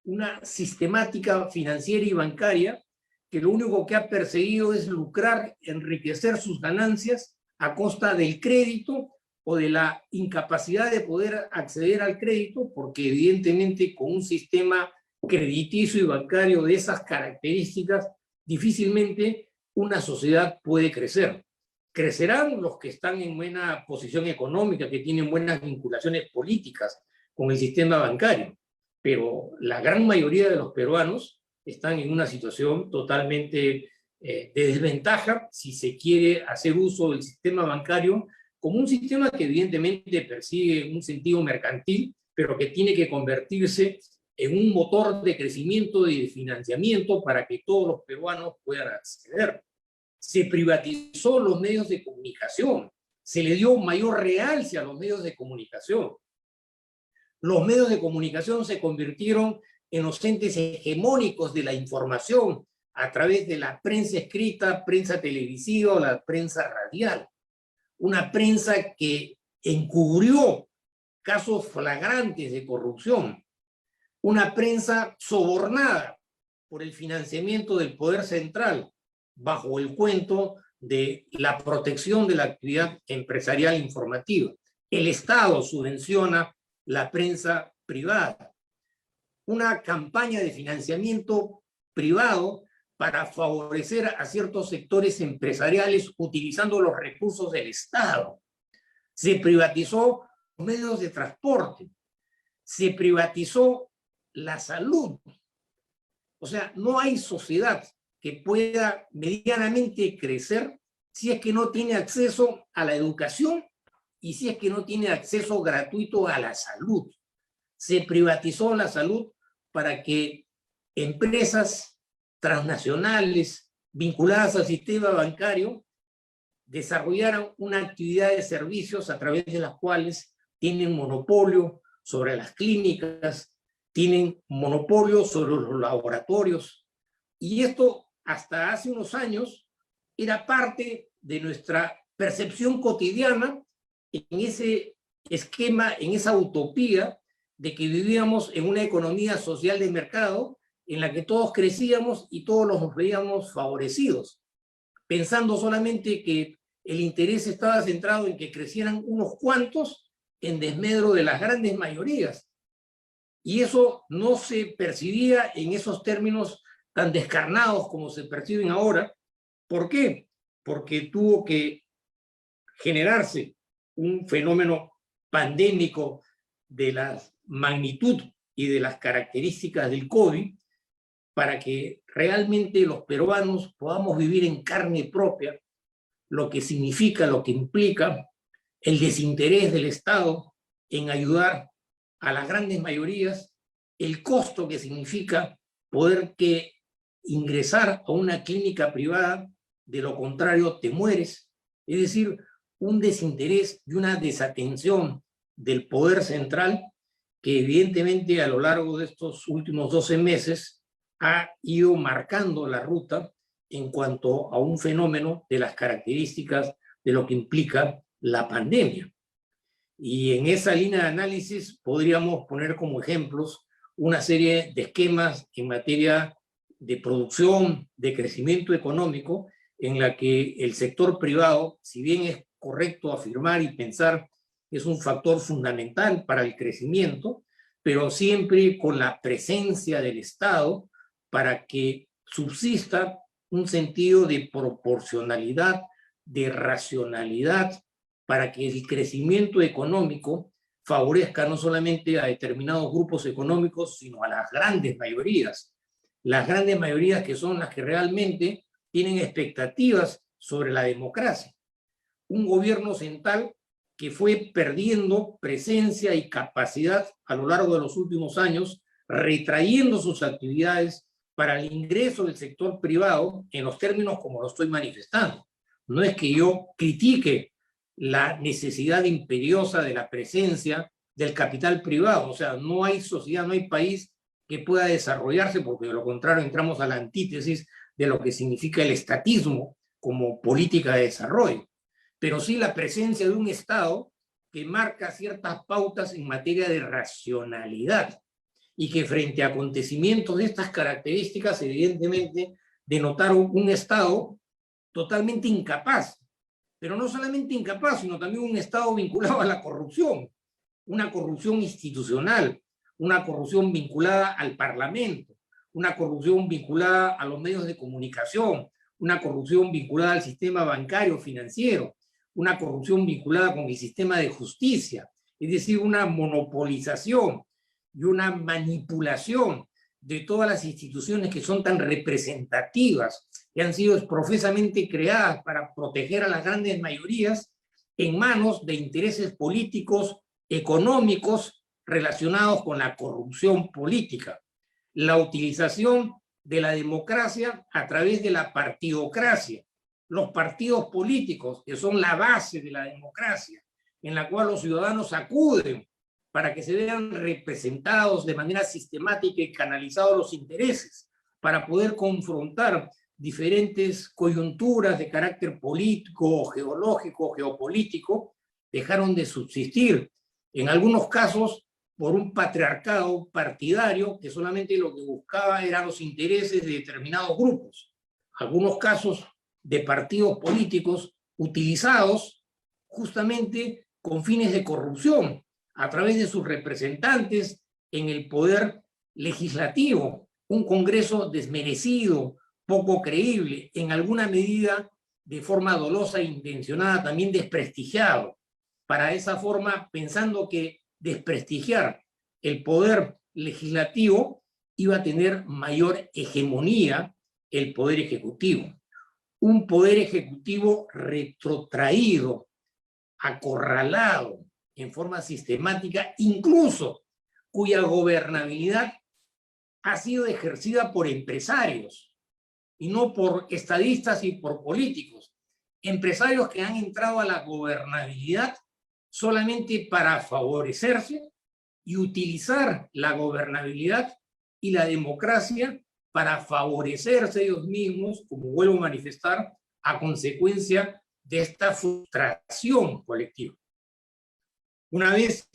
una sistemática financiera y bancaria que lo único que ha perseguido es lucrar, enriquecer sus ganancias a costa del crédito o de la incapacidad de poder acceder al crédito, porque evidentemente con un sistema crediticio y bancario de esas características, difícilmente una sociedad puede crecer. Crecerán los que están en buena posición económica, que tienen buenas vinculaciones políticas con el sistema bancario, pero la gran mayoría de los peruanos están en una situación totalmente de desventaja si se quiere hacer uso del sistema bancario como un sistema que evidentemente persigue un sentido mercantil, pero que tiene que convertirse en un motor de crecimiento y de financiamiento para que todos los peruanos puedan acceder. Se privatizó los medios de comunicación, se le dio mayor realce a los medios de comunicación. Los medios de comunicación se convirtieron en los entes hegemónicos de la información a través de la prensa escrita, prensa televisiva o la prensa radial. Una prensa que encubrió casos flagrantes de corrupción. Una prensa sobornada por el financiamiento del poder central bajo el cuento de la protección de la actividad empresarial informativa. El Estado subvenciona la prensa privada. Una campaña de financiamiento privado para favorecer a ciertos sectores empresariales utilizando los recursos del Estado. Se privatizó los medios de transporte. Se privatizó la salud. O sea, no hay sociedad que pueda medianamente crecer si es que no tiene acceso a la educación y si es que no tiene acceso gratuito a la salud. Se privatizó la salud para que empresas transnacionales vinculadas al sistema bancario desarrollaran una actividad de servicios a través de las cuales tienen monopolio sobre las clínicas, tienen monopolio sobre los laboratorios. Y esto hasta hace unos años era parte de nuestra percepción cotidiana en ese esquema, en esa utopía de que vivíamos en una economía social de mercado en la que todos crecíamos y todos nos veíamos favorecidos, pensando solamente que el interés estaba centrado en que crecieran unos cuantos en desmedro de las grandes mayorías. Y eso no se percibía en esos términos tan descarnados como se perciben ahora. ¿Por qué? Porque tuvo que generarse un fenómeno pandémico de la magnitud y de las características del COVID para que realmente los peruanos podamos vivir en carne propia lo que significa, lo que implica el desinterés del Estado en ayudar a las grandes mayorías, el costo que significa poder que ingresar a una clínica privada, de lo contrario te mueres. Es decir, un desinterés y una desatención del poder central que evidentemente a lo largo de estos últimos 12 meses ha ido marcando la ruta en cuanto a un fenómeno de las características de lo que implica la pandemia. Y en esa línea de análisis podríamos poner como ejemplos una serie de esquemas en materia de producción, de crecimiento económico, en la que el sector privado, si bien es correcto afirmar y pensar que es un factor fundamental para el crecimiento, pero siempre con la presencia del Estado para que subsista un sentido de proporcionalidad, de racionalidad, para que el crecimiento económico favorezca no solamente a determinados grupos económicos, sino a las grandes mayorías. las grandes mayorías que son las que realmente tienen expectativas sobre la democracia. Un gobierno central que fue perdiendo presencia y capacidad a lo largo de los últimos años, retrayendo sus actividades para el ingreso del sector privado en los términos como lo estoy manifestando. No es que yo critique la necesidad imperiosa de la presencia del capital privado, o sea, no hay sociedad, no hay país que pueda desarrollarse, porque de lo contrario entramos a la antítesis de lo que significa el estatismo como política de desarrollo, pero sí la presencia de un Estado que marca ciertas pautas en materia de racionalidad y que frente a acontecimientos de estas características, evidentemente, denotaron un Estado totalmente incapaz, pero no solamente incapaz, sino también un Estado vinculado a la corrupción, una corrupción institucional, una corrupción vinculada al Parlamento, una corrupción vinculada a los medios de comunicación, una corrupción vinculada al sistema bancario financiero, una corrupción vinculada con el sistema de justicia, es decir, una monopolización y una manipulación de todas las instituciones que son tan representativas, que han sido profesamente creadas para proteger a las grandes mayorías en manos de intereses políticos, económicos relacionados con la corrupción política. La utilización de la democracia a través de la partidocracia, los partidos políticos, que son la base de la democracia, en la cual los ciudadanos acuden para que se vean representados de manera sistemática y canalizados los intereses, para poder confrontar diferentes coyunturas de carácter político, geológico, geopolítico, dejaron de subsistir. En algunos casos, por un patriarcado partidario que solamente lo que buscaba eran los intereses de determinados grupos. Algunos casos de partidos políticos utilizados justamente con fines de corrupción a través de sus representantes en el poder legislativo, un Congreso desmerecido, poco creíble, en alguna medida de forma dolosa e intencionada también desprestigiado. Para esa forma, pensando que desprestigiar el poder legislativo iba a tener mayor hegemonía el poder ejecutivo. Un poder ejecutivo retrotraído, acorralado en forma sistemática, incluso cuya gobernabilidad ha sido ejercida por empresarios y no por estadistas y por políticos. Empresarios que han entrado a la gobernabilidad solamente para favorecerse y utilizar la gobernabilidad y la democracia para favorecerse ellos mismos, como vuelvo a manifestar, a consecuencia de esta frustración colectiva. Una vez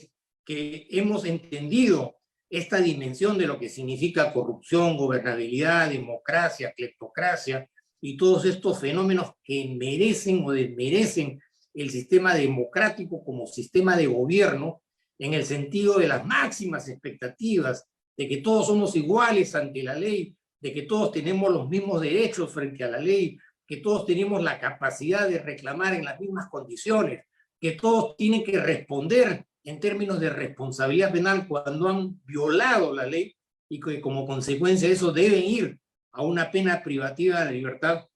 que hemos entendido esta dimensión de lo que significa corrupción, gobernabilidad, democracia, cleptocracia y todos estos fenómenos que merecen o desmerecen el sistema democrático como sistema de gobierno, en el sentido de las máximas expectativas, de que todos somos iguales ante la ley, de que todos tenemos los mismos derechos frente a la ley, que todos tenemos la capacidad de reclamar en las mismas condiciones, que todos tienen que responder en términos de responsabilidad penal cuando han violado la ley y que como consecuencia de eso deben ir a una pena privativa de la libertad,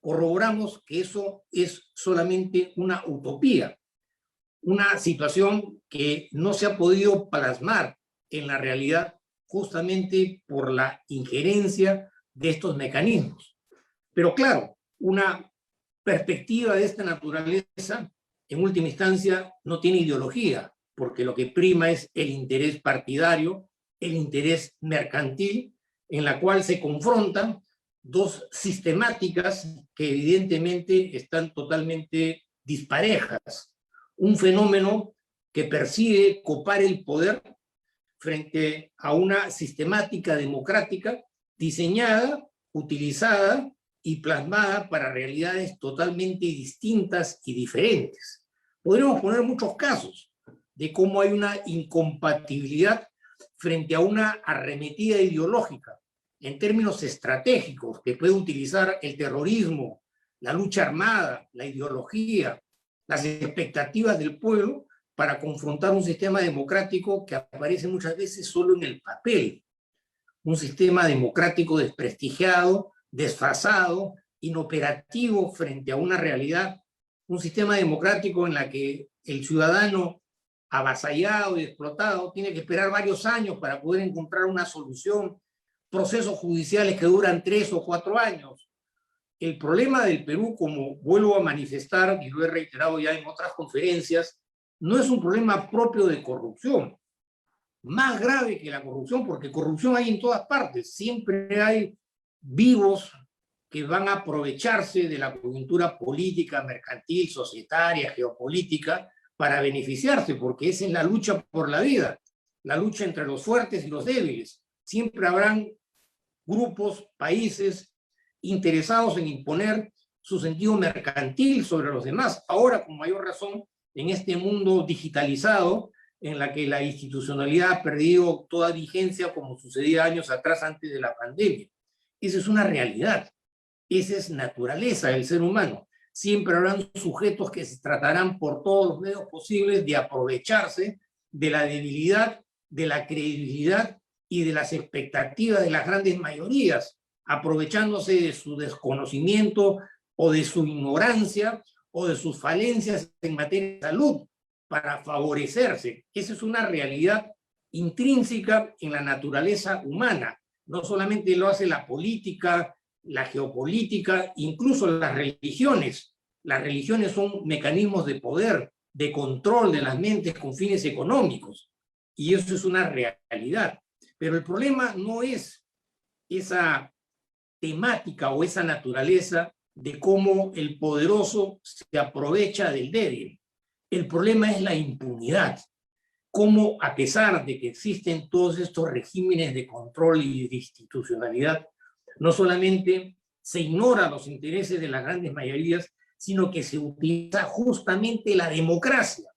corroboramos que eso es solamente una utopía, una situación que no se ha podido plasmar en la realidad justamente por la injerencia de estos mecanismos. Pero claro, una perspectiva de esta naturaleza, en última instancia, no tiene ideología, porque lo que prima es el interés partidario, el interés mercantil, en la cual se confrontan dos sistemáticas que evidentemente están totalmente disparejas. Un fenómeno que persigue copar el poder frente a una sistemática democrática diseñada, utilizada y plasmada para realidades totalmente distintas y diferentes. Podríamos poner muchos casos de cómo hay una incompatibilidad frente a una arremetida ideológica en términos estratégicos que puede utilizar el terrorismo, la lucha armada, la ideología, las expectativas del pueblo para confrontar un sistema democrático que aparece muchas veces solo en el papel. un sistema democrático desprestigiado, desfasado, inoperativo frente a una realidad, un sistema democrático en la que el ciudadano avasallado y explotado tiene que esperar varios años para poder encontrar una solución, procesos judiciales que duran 3 o 4 años. El problema del Perú, como vuelvo a manifestar y lo he reiterado ya en otras conferencias, no es un problema propio de corrupción. Más grave que la corrupción, porque corrupción hay en todas partes. Siempre hay vivos que van a aprovecharse de la coyuntura política, mercantil, societaria, geopolítica, para beneficiarse, porque esa es la lucha por la vida, la lucha entre los fuertes y los débiles. Siempre habrán grupos, países interesados en imponer su sentido mercantil sobre los demás. Ahora, con mayor razón, en este mundo digitalizado, en la que la institucionalidad ha perdido toda vigencia, como sucedía años atrás antes de la pandemia. Esa es una realidad. Esa es naturaleza del ser humano. Siempre habrán sujetos que se tratarán por todos los medios posibles de aprovecharse de la debilidad, de la credibilidad y de las expectativas de las grandes mayorías, aprovechándose de su desconocimiento o de su ignorancia o de sus falencias en materia de salud para favorecerse. Esa es una realidad intrínseca en la naturaleza humana. No solamente lo hace la política, la geopolítica, incluso las religiones. Las religiones son mecanismos de poder, de control de las mentes con fines económicos. Y eso es una realidad. Pero el problema no es esa temática o esa naturaleza de cómo el poderoso se aprovecha del débil. El problema es la impunidad. Cómo, a pesar de que existen todos estos regímenes de control y de institucionalidad, no solamente se ignoran los intereses de las grandes mayorías, sino que se utiliza justamente la democracia,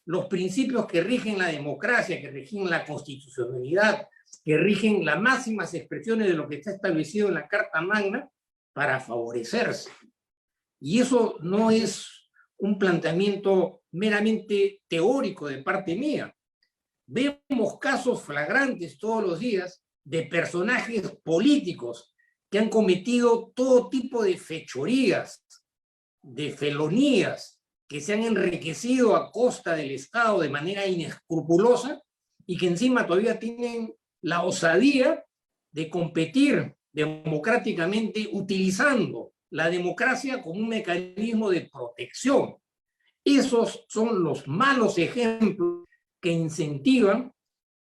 los principios que rigen la democracia, que rigen la constitucionalidad, que rigen las máximas expresiones de lo que está establecido en la Carta Magna para favorecerse. Y eso no es un planteamiento meramente teórico de parte mía. Vemos casos flagrantes todos los días de personajes políticos que han cometido todo tipo de fechorías, de felonías, que se han enriquecido a costa del Estado de manera inescrupulosa y que encima todavía tienen la osadía de competir democráticamente utilizando la democracia como un mecanismo de protección. Esos son los malos ejemplos que incentivan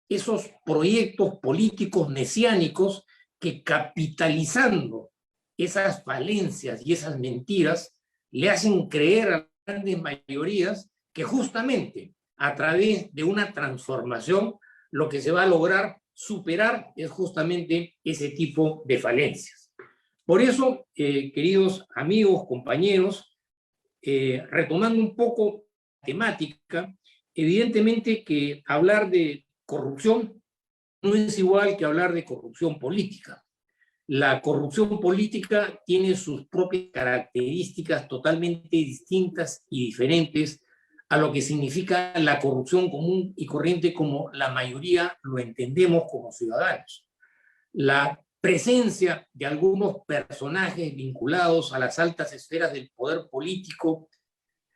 esos proyectos políticos mesiánicos que, capitalizando esas falencias y esas mentiras, le hacen creer a las grandes mayorías que justamente a través de una transformación lo que se va a lograr superar es justamente ese tipo de falencias. Por eso, queridos amigos, compañeros, retomando un poco la temática, evidentemente que hablar de corrupción no es igual que hablar de corrupción política. La corrupción política tiene sus propias características totalmente distintas y diferentes a lo que significa la corrupción común y corriente como la mayoría lo entendemos como ciudadanos. La presencia de algunos personajes vinculados a las altas esferas del poder político,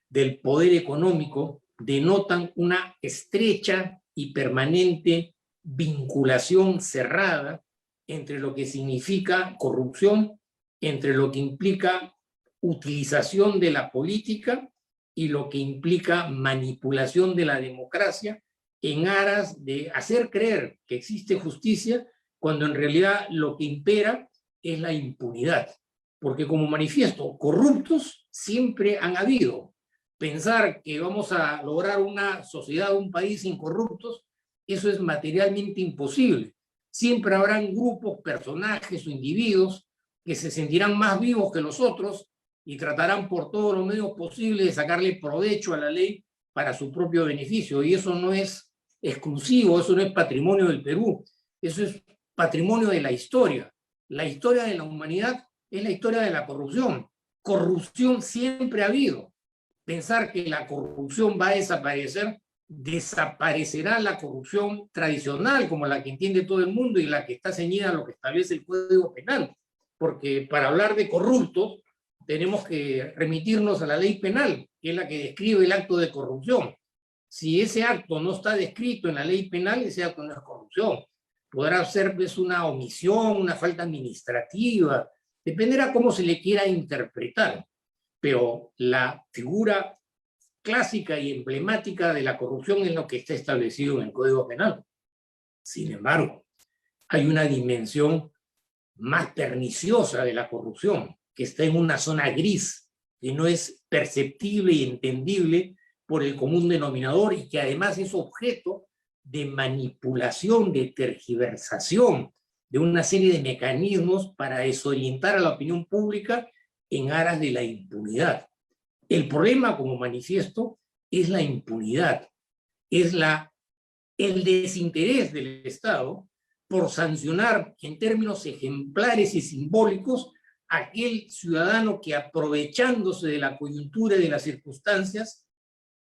del poder económico, denotan una estrecha y permanente vinculación cerrada entre lo que significa corrupción, entre lo que implica utilización de la política y lo que implica manipulación de la democracia en aras de hacer creer que existe justicia cuando en realidad lo que impera es la impunidad. Porque como manifiesto, corruptos siempre han habido. Pensar que vamos a lograr una sociedad, un país sin corruptos, eso es materialmente imposible. Siempre habrán grupos, personajes o individuos que se sentirán más vivos que los otros y tratarán por todos los medios posibles de sacarle provecho a la ley para su propio beneficio. Y eso no es exclusivo, eso no es patrimonio del Perú, eso es patrimonio de la historia. La historia de la humanidad es la historia de la corrupción. Corrupción siempre ha habido. Pensar que la corrupción va a desaparecer desaparecerá la corrupción tradicional, como la que entiende todo el mundo y la que está ceñida a lo que establece el Código Penal. Porque para hablar de corruptos tenemos que remitirnos a la ley penal, que es la que describe el acto de corrupción. Si ese acto no está descrito en la ley penal, ese acto no es corrupción. Podrá ser pues, una omisión, una falta administrativa, dependerá cómo se le quiera interpretar. Pero la figura clásica y emblemática de la corrupción es lo que está establecido en el Código Penal. Sin embargo, hay una dimensión más perniciosa de la corrupción, que está en una zona gris, que no es perceptible y entendible por el común denominador y que además es objeto de manipulación, de tergiversación, de una serie de mecanismos para desorientar a la opinión pública en aras de la impunidad. El problema, como manifiesto, es la impunidad, es el desinterés del Estado por sancionar en términos ejemplares y simbólicos a aquel ciudadano que, aprovechándose de la coyuntura y de las circunstancias,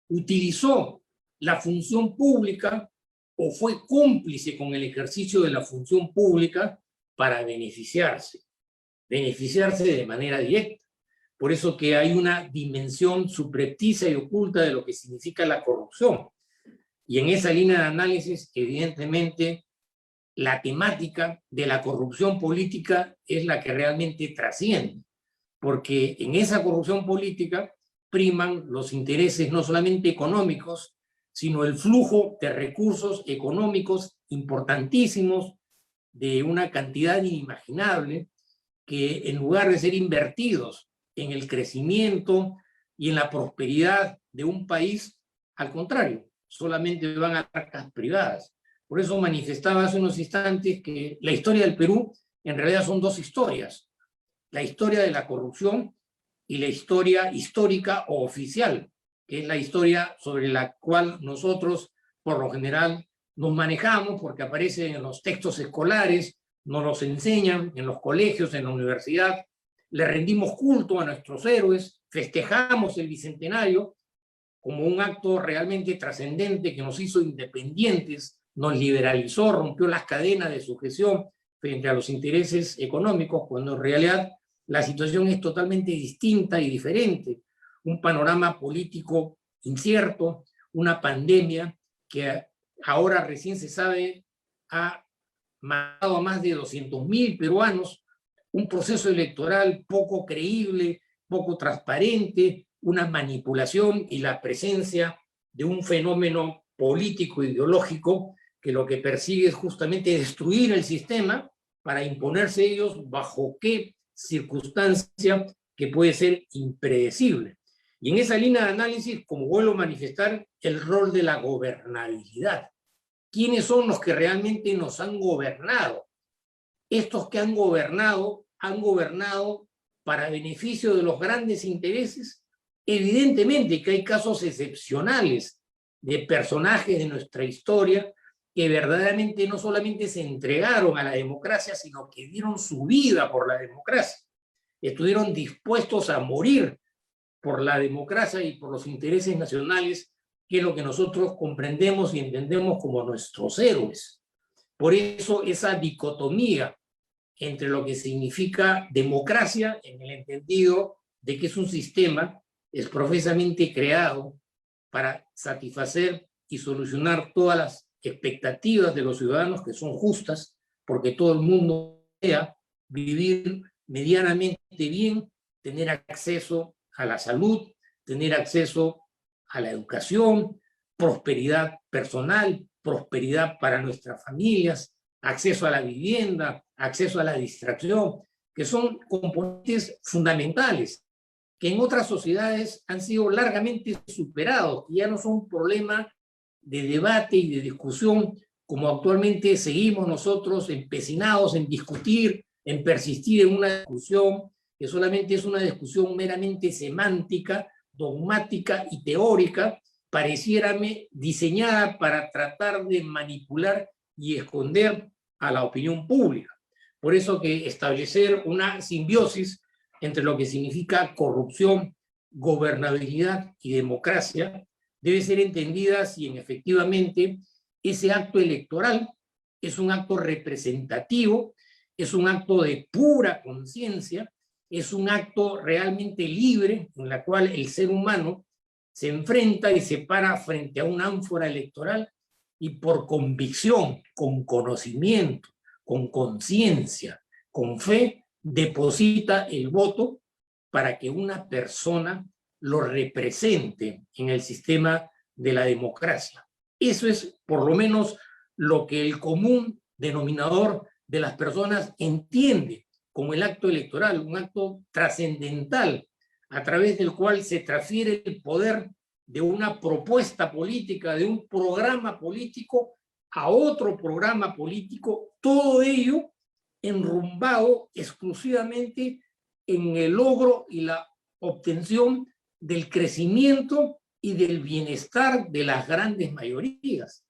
utilizó la función pública o fue cómplice con el ejercicio de la función pública para beneficiarse de manera directa. Por eso que hay una dimensión subrepticia y oculta de lo que significa la corrupción. Y en esa línea de análisis, evidentemente, la temática de la corrupción política es la que realmente trasciende, porque en esa corrupción política priman los intereses no solamente económicos, sino el flujo de recursos económicos importantísimos de una cantidad inimaginable que, en lugar de ser invertidos en el crecimiento y en la prosperidad de un país, al contrario, solamente van a arcas privadas. Por eso manifestaba hace unos instantes que la historia del Perú en realidad son dos historias: la historia de la corrupción y la historia histórica o oficial, que es la historia sobre la cual nosotros, por lo general, nos manejamos porque aparece en los textos escolares, nos los enseñan en los colegios, en la universidad, le rendimos culto a nuestros héroes, festejamos el bicentenario como un acto realmente trascendente que nos hizo independientes, nos liberalizó, rompió las cadenas de sujeción frente a los intereses económicos, cuando en realidad la situación es totalmente distinta y diferente. Un panorama político incierto, una pandemia que ahora recién se sabe ha matado a más de 200.000 peruanos, un proceso electoral poco creíble, poco transparente, una manipulación y la presencia de un fenómeno político ideológico que lo que persigue es justamente destruir el sistema para imponerse ellos bajo qué circunstancia que puede ser impredecible. Y en esa línea de análisis, como vuelvo a manifestar, el rol de la gobernabilidad. ¿Quiénes son los que realmente nos han gobernado? Estos que han gobernado para beneficio de los grandes intereses. Evidentemente que hay casos excepcionales de personajes de nuestra historia que verdaderamente no solamente se entregaron a la democracia, sino que dieron su vida por la democracia. Estuvieron dispuestos a morir por la democracia y por los intereses nacionales, que es lo que nosotros comprendemos y entendemos como nuestros héroes. Por eso esa dicotomía entre lo que significa democracia, en el entendido de que es un sistema profesamente creado para satisfacer y solucionar todas las expectativas de los ciudadanos, que son justas, porque todo el mundo desea vivir medianamente bien, tener acceso a la salud, tener acceso a la educación, prosperidad personal, prosperidad para nuestras familias, acceso a la vivienda, acceso a la distracción, que son componentes fundamentales que en otras sociedades han sido largamente superados, y ya no son un problema de debate y de discusión como actualmente seguimos nosotros empecinados en discutir, en persistir en una discusión que solamente es una discusión meramente semántica, dogmática y teórica, pareciérame diseñada para tratar de manipular y esconder a la opinión pública. Por eso que establecer una simbiosis entre lo que significa corrupción, gobernabilidad y democracia debe ser entendida si efectivamente ese acto electoral es un acto representativo, es un acto de pura conciencia, es un acto realmente libre en el cual el ser humano se enfrenta y se para frente a una ánfora electoral y por convicción, con conocimiento, con conciencia, con fe, deposita el voto para que una persona lo represente en el sistema de la democracia. Eso es por lo menos lo que el común denominador de las personas entiende como el acto electoral, un acto trascendental a través del cual se transfiere el poder de una propuesta política, de un programa político a otro programa político, todo ello enrumbado exclusivamente en el logro y la obtención del crecimiento y del bienestar de las grandes mayorías.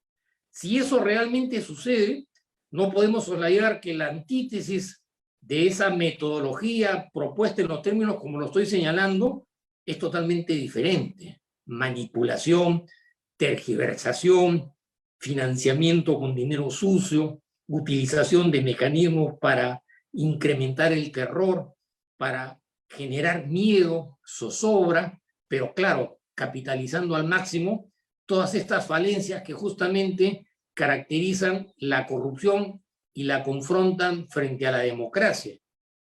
Si eso realmente sucede, no podemos soslayar que la antítesis de esa metodología propuesta en los términos como lo estoy señalando es totalmente diferente. Manipulación, tergiversación, financiamiento con dinero sucio, utilización de mecanismos para incrementar el terror, para generar miedo, zozobra, pero claro, capitalizando al máximo todas estas falencias que justamente caracterizan la corrupción y la confrontan frente a la democracia.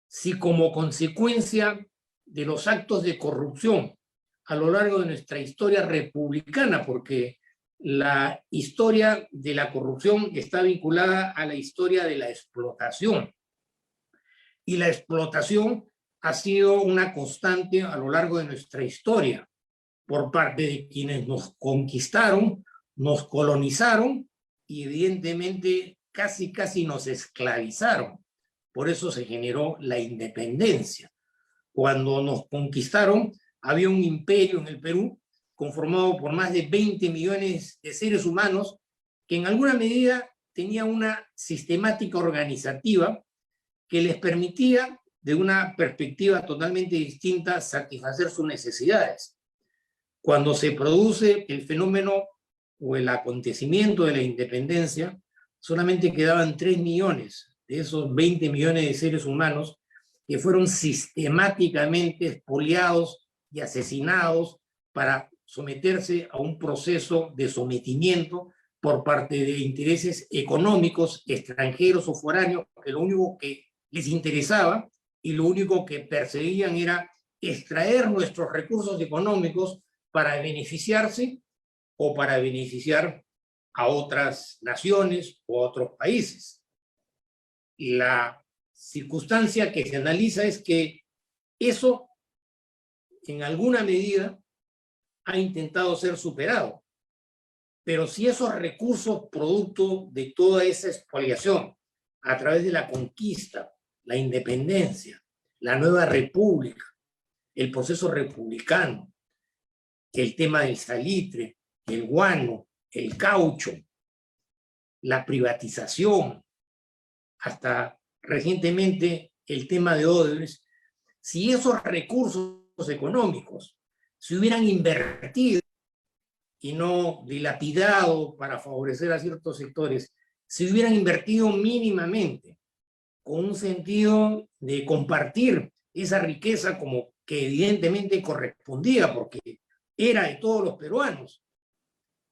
Si como consecuencia de los actos de corrupción a lo largo de nuestra historia republicana, porque la historia de la corrupción está vinculada a la historia de la explotación, y la explotación ha sido una constante a lo largo de nuestra historia por parte de quienes nos conquistaron, nos colonizaron y evidentemente casi nos esclavizaron. Por eso se generó la independencia. Cuando nos conquistaron, había un imperio en el Perú conformado por más de 20 millones de seres humanos que en alguna medida tenía una sistemática organizativa que les permitía, de una perspectiva totalmente distinta, satisfacer sus necesidades. Cuando se produce el fenómeno o el acontecimiento de la independencia, solamente quedaban 3 millones de esos 20 millones de seres humanos que fueron sistemáticamente expoliados y asesinados para someterse a un proceso de sometimiento por parte de intereses económicos extranjeros o foráneos, que lo único que les interesaba y lo único que perseguían era extraer nuestros recursos económicos para beneficiarse o para beneficiar a otras naciones o a otros países. La circunstancia que se analiza es que eso, en alguna medida, ha intentado ser superado. Pero si esos recursos, producto de toda esa expoliación, a través de la conquista, la independencia, la nueva república, el proceso republicano, el tema del salitre, el guano, el caucho, la privatización, hasta recientemente el tema de Odebrecht, si esos recursos económicos se hubieran invertido y no dilapidado para favorecer a ciertos sectores, se hubieran invertido mínimamente con un sentido de compartir esa riqueza como que evidentemente correspondía porque era de todos los peruanos,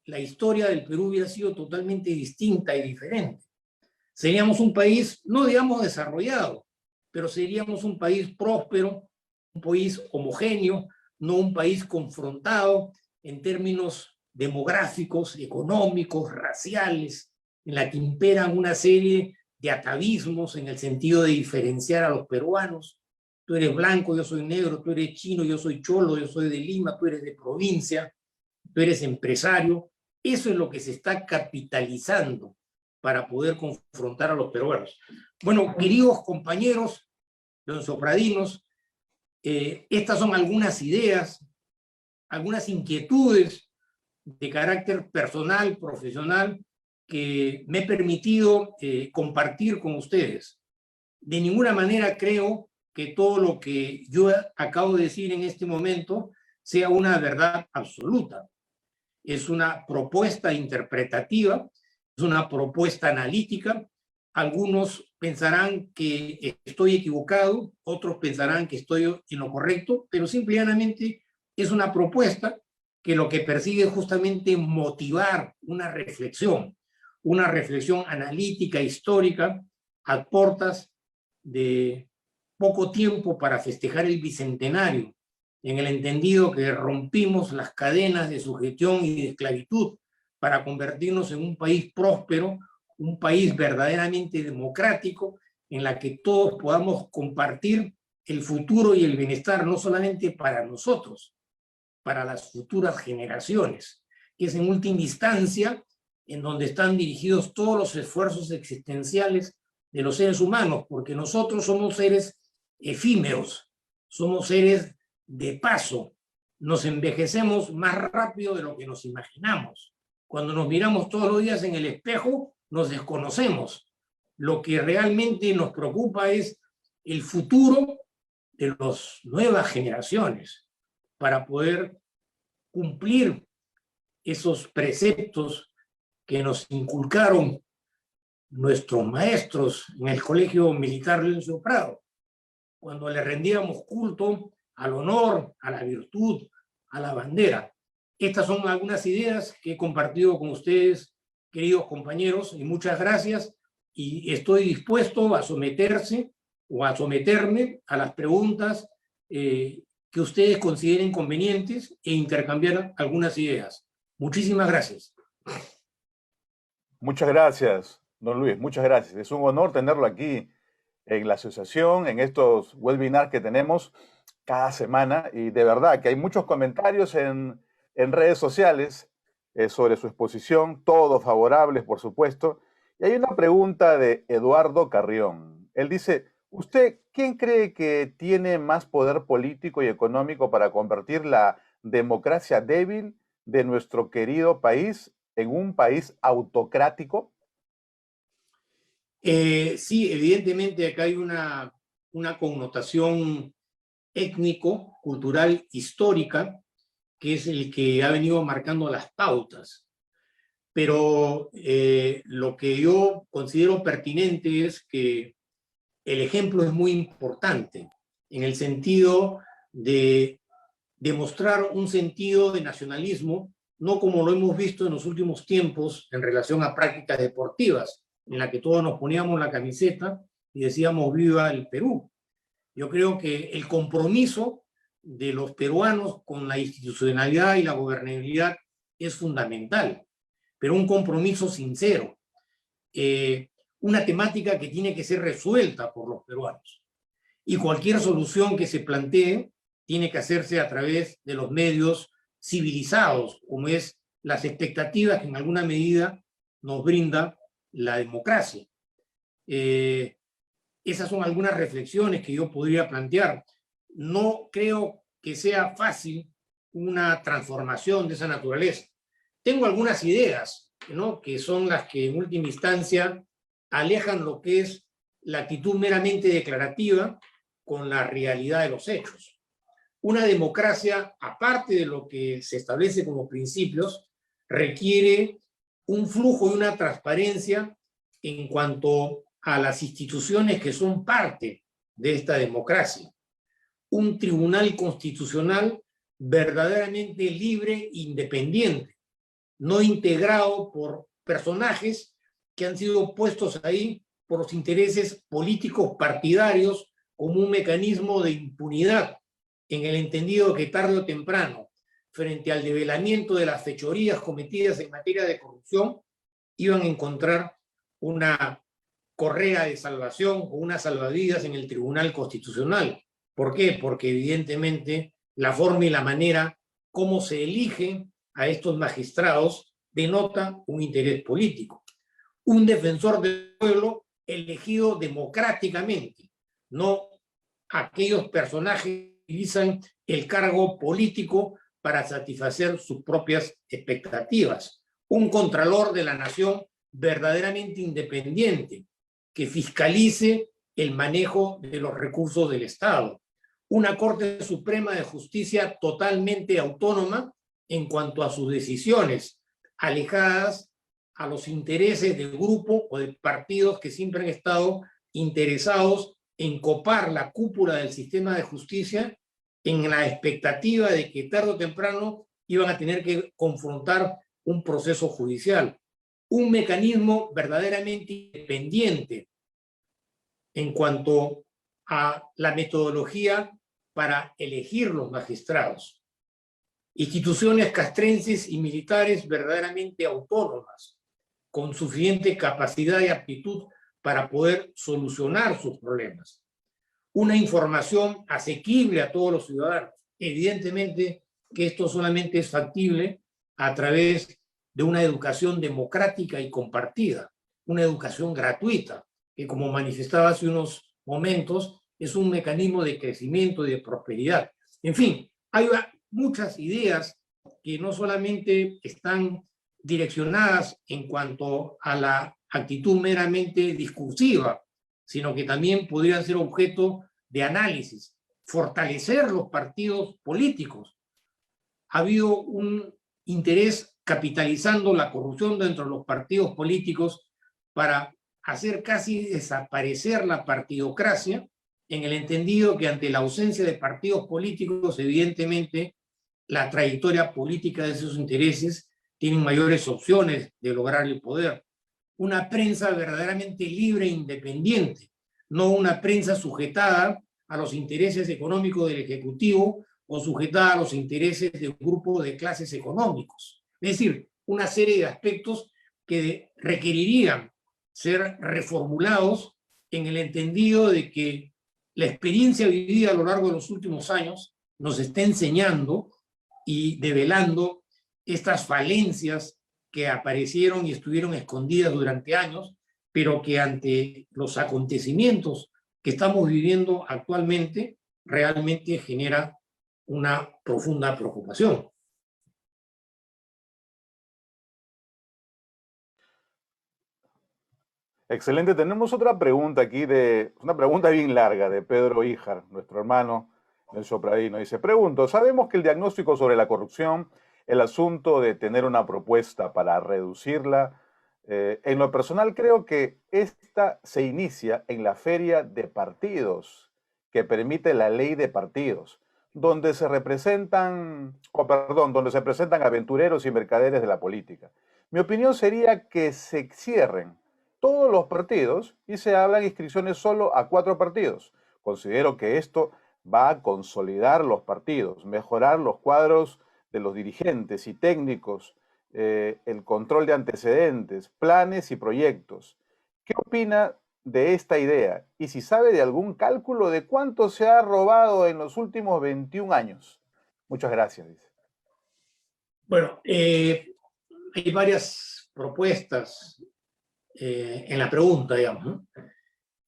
la historia del Perú hubiera sido totalmente distinta y diferente. Seríamos un país, no digamos desarrollado, pero seríamos un país próspero, un país homogéneo, no un país confrontado en términos demográficos, económicos, raciales, en la que imperan una serie de atavismos en el sentido de diferenciar a los peruanos. Tú eres blanco, yo soy negro, tú eres chino, yo soy cholo, yo soy de Lima, tú eres de provincia, tú eres empresario. Eso es lo que se está capitalizando para poder confrontar a los peruanos. Bueno, queridos compañeros sopradinos, estas son algunas ideas, algunas inquietudes de carácter personal, profesional, que me he permitido compartir con ustedes. De ninguna manera creo que todo lo que yo acabo de decir en este momento sea una verdad absoluta. es una propuesta interpretativa, es una propuesta analítica. Algunos pensarán que estoy equivocado, otros pensarán que estoy en lo correcto, pero simplemente es una propuesta que lo que persigue es justamente motivar una reflexión analítica, histórica, a portas de poco tiempo para festejar el bicentenario, en el entendido que rompimos las cadenas de sujetión y de esclavitud para convertirnos en un país próspero, un país verdaderamente democrático, en la que todos podamos compartir el futuro y el bienestar, no solamente para nosotros, para las futuras generaciones, que es en última instancia en donde están dirigidos todos los esfuerzos existenciales de los seres humanos, porque nosotros somos seres efímeros, somos seres de paso, nos envejecemos más rápido de lo que nos imaginamos. Cuando nos miramos todos los días en el espejo, nos desconocemos. Lo que realmente nos preocupa es el futuro de las nuevas generaciones, para poder cumplir esos preceptos que nos inculcaron nuestros maestros en el Colegio Militar Leoncio Prado, cuando le rendíamos culto al honor, a la virtud, a la bandera. Estas son algunas ideas que he compartido con ustedes, queridos compañeros, y muchas gracias, y estoy dispuesto a someterme a las preguntas que ustedes consideren convenientes e intercambiar algunas ideas. Muchísimas gracias. Muchas gracias, don Luis, muchas gracias. Es un honor tenerlo aquí en la asociación, en estos webinars que tenemos cada semana, y de verdad que hay muchos comentarios en redes sociales sobre su exposición, todos favorables, por supuesto. Y hay una pregunta de Eduardo Carrión. Él dice, ¿usted quién cree que tiene más poder político y económico para convertir la democracia débil de nuestro querido país en un país autocrático? Sí, evidentemente acá hay una connotación étnico, cultural, histórica, que es el que ha venido marcando las pautas. Pero lo que yo considero pertinente es que el ejemplo es muy importante, en el sentido de demostrar un sentido de nacionalismo, no como lo hemos visto en los últimos tiempos en relación a prácticas deportivas, en la que todos nos poníamos la camiseta y decíamos viva el Perú. Yo creo que el compromiso de los peruanos con la institucionalidad y la gobernabilidad es fundamental, pero un compromiso sincero, una temática que tiene que ser resuelta por los peruanos. Y cualquier solución que se plantee tiene que hacerse a través de los medios civilizados, como es las expectativas que en alguna medida nos brinda la democracia. Esas son algunas reflexiones que yo podría plantear. No creo que sea fácil una transformación de esa naturaleza. Tengo algunas ideas, ¿no?, que son las que en última instancia alejan lo que es la actitud meramente declarativa con la realidad de los hechos. Una democracia, aparte de lo que se establece como principios, requiere un flujo y una transparencia en cuanto a las instituciones que son parte de esta democracia. Un tribunal constitucional verdaderamente libre e independiente, no integrado por personajes que han sido puestos ahí por los intereses políticos partidarios como un mecanismo de impunidad, en el entendido que tarde o temprano, frente al develamiento de las fechorías cometidas en materia de corrupción, iban a encontrar una correa de salvación o una salvavidas en el Tribunal Constitucional. ¿Por qué? Porque evidentemente la forma y la manera como se eligen a estos magistrados denota un interés político. Un defensor del pueblo elegido democráticamente, no aquellos personajes que utilizan el cargo político para satisfacer sus propias expectativas. Un contralor de la nación verdaderamente independiente, que fiscalice el manejo de los recursos del Estado. Una Corte Suprema de Justicia totalmente autónoma en cuanto a sus decisiones, alejadas a los intereses del grupo o de partidos que siempre han estado interesados en copar la cúpula del sistema de justicia en la expectativa de que tarde o temprano iban a tener que confrontar un proceso judicial. Un mecanismo verdaderamente independiente en cuanto a la metodología para elegir los magistrados. Instituciones castrenses y militares verdaderamente autónomas, con suficiente capacidad y aptitud para poder solucionar sus problemas. Una información asequible a todos los ciudadanos. Evidentemente que esto solamente es factible a través de una educación democrática y compartida, una educación gratuita, que como manifestaba hace unos momentos, es un mecanismo de crecimiento y de prosperidad. En fin, hay muchas ideas que no solamente están direccionadas en cuanto a la actitud meramente discursiva, sino que también podrían ser objeto de análisis, fortalecer los partidos políticos. Ha habido un interés capitalizando la corrupción dentro de los partidos políticos para hacer casi desaparecer la partidocracia, en el entendido que ante la ausencia de partidos políticos, evidentemente, la trayectoria política de esos intereses tienen mayores opciones de lograr el poder. Una prensa verdaderamente libre e independiente, no una prensa sujetada a los intereses económicos del Ejecutivo o sujetada a los intereses de un grupo de clases económicos. Es decir, una serie de aspectos que requerirían ser reformulados en el entendido de que la experiencia vivida a lo largo de los últimos años nos está enseñando y develando estas falencias que aparecieron y estuvieron escondidas durante años, pero que ante los acontecimientos que estamos viviendo actualmente realmente genera una profunda preocupación. Excelente. Tenemos otra pregunta aquí, una pregunta bien larga de Pedro Híjar, nuestro hermano Nelson Pradino. Dice, pregunto, sabemos que el diagnóstico sobre la corrupción, el asunto de tener una propuesta para reducirla, en lo personal creo que esta se inicia en la feria de partidos que permite la ley de partidos, donde se donde se presentan aventureros y mercaderes de la política. Mi opinión sería que se cierren todos los partidos y se hablan inscripciones solo a 4 partidos. Considero que esto va a consolidar los partidos, mejorar los cuadros de los dirigentes y técnicos, el control de antecedentes, planes y proyectos. ¿Qué opina de esta idea? Y si sabe de algún cálculo de cuánto se ha robado en los últimos 21 años. Muchas gracias, dice. Bueno, hay varias propuestas en la pregunta, digamos, ¿no?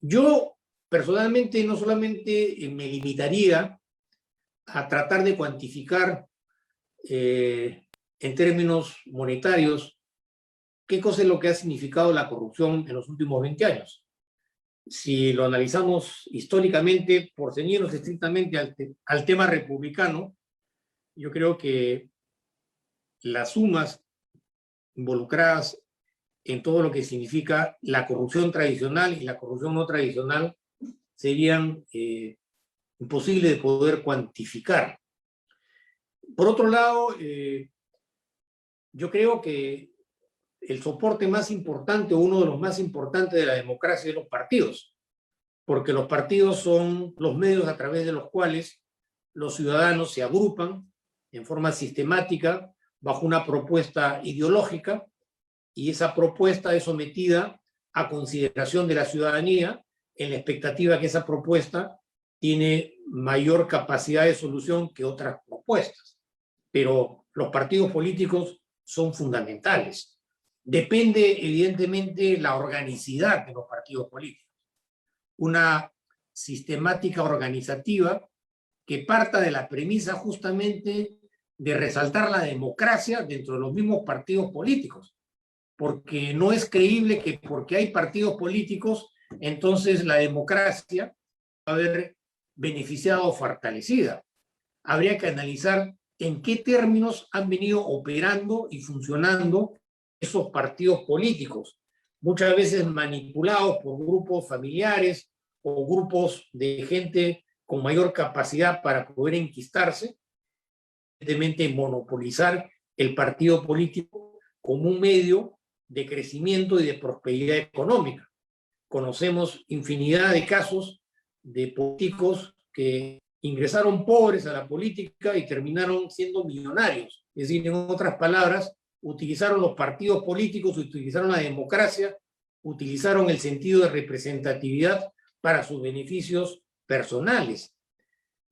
Yo personalmente no solamente me limitaría a tratar de cuantificar en términos monetarios qué cosa es lo que ha significado la corrupción en los últimos 20 años. Si lo analizamos históricamente, por ceñirnos estrictamente al tema republicano, yo creo que las sumas involucradas en todo lo que significa la corrupción tradicional y la corrupción no tradicional serían imposibles de poder cuantificar. Por otro lado, yo creo que el soporte más importante, uno de los más importantes de la democracia es los partidos, porque los partidos son los medios a través de los cuales los ciudadanos se agrupan en forma sistemática bajo una propuesta ideológica, y esa propuesta es sometida a consideración de la ciudadanía en la expectativa que esa propuesta tiene mayor capacidad de solución que otras propuestas. Pero los partidos políticos son fundamentales. Depende, evidentemente, la organicidad de los partidos políticos. Una sistemática organizativa que parta de la premisa justamente de resaltar la democracia dentro de los mismos partidos políticos, porque no es creíble que porque hay partidos políticos, entonces la democracia va a haber beneficiado o fortalecida. Habría que analizar en qué términos han venido operando y funcionando esos partidos políticos, muchas veces manipulados por grupos familiares o grupos de gente con mayor capacidad para poder enquistarse, evidentemente monopolizar el partido político como un medio de crecimiento y de prosperidad económica. Conocemos infinidad de casos de políticos que ingresaron pobres a la política y terminaron siendo millonarios. Es decir, en otras palabras, utilizaron los partidos políticos, utilizaron la democracia, utilizaron el sentido de representatividad para sus beneficios personales.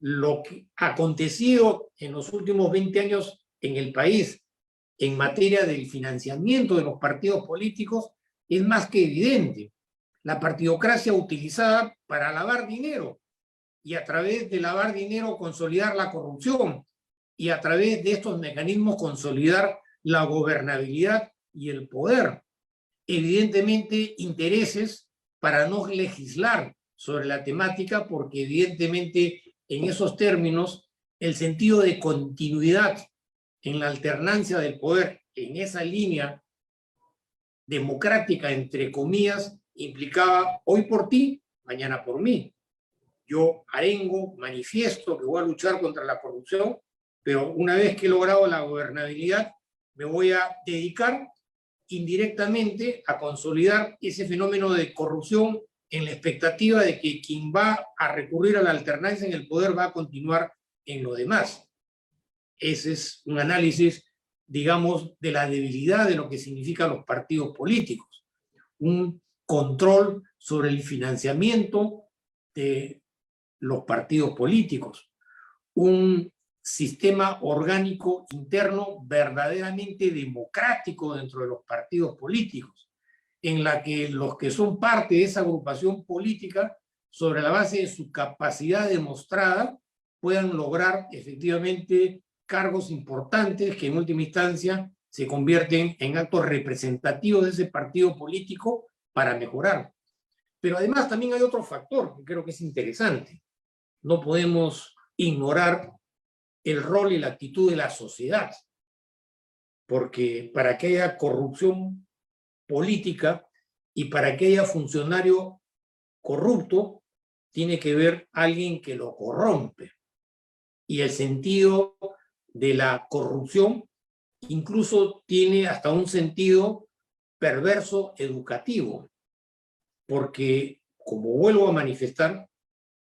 Lo que ha acontecido en los últimos 20 años en el país en materia del financiamiento de los partidos políticos es más que evidente. La partidocracia utilizada para lavar dinero y a través de lavar dinero consolidar la corrupción y a través de estos mecanismos consolidar la gobernabilidad y el poder. Evidentemente, intereses para no legislar sobre la temática, porque evidentemente en esos términos el sentido de continuidad en la alternancia del poder en esa línea democrática, entre comillas, implicaba hoy por ti, mañana por mí. Yo arengo, manifiesto que voy a luchar contra la corrupción, pero una vez que he logrado la gobernabilidad, me voy a dedicar indirectamente a consolidar ese fenómeno de corrupción en la expectativa de que quien va a recurrir a la alternancia en el poder va a continuar en lo demás. Ese es un análisis, digamos, de la debilidad de lo que significan los partidos políticos. Un control sobre el financiamiento de los partidos políticos. Un sistema orgánico interno verdaderamente democrático dentro de los partidos políticos, en la que los que son parte de esa agrupación política, sobre la base de su capacidad demostrada, puedan lograr efectivamente cargos importantes que en última instancia se convierten en actos representativos de ese partido político para mejorar. Pero además también hay otro factor que creo que es interesante. No podemos ignorar el rol y la actitud de la sociedad, porque para que haya corrupción política y para que haya funcionario corrupto, tiene que haber alguien que lo corrompe. Y el sentido de la corrupción incluso tiene hasta un sentido perverso educativo, porque, como vuelvo a manifestar,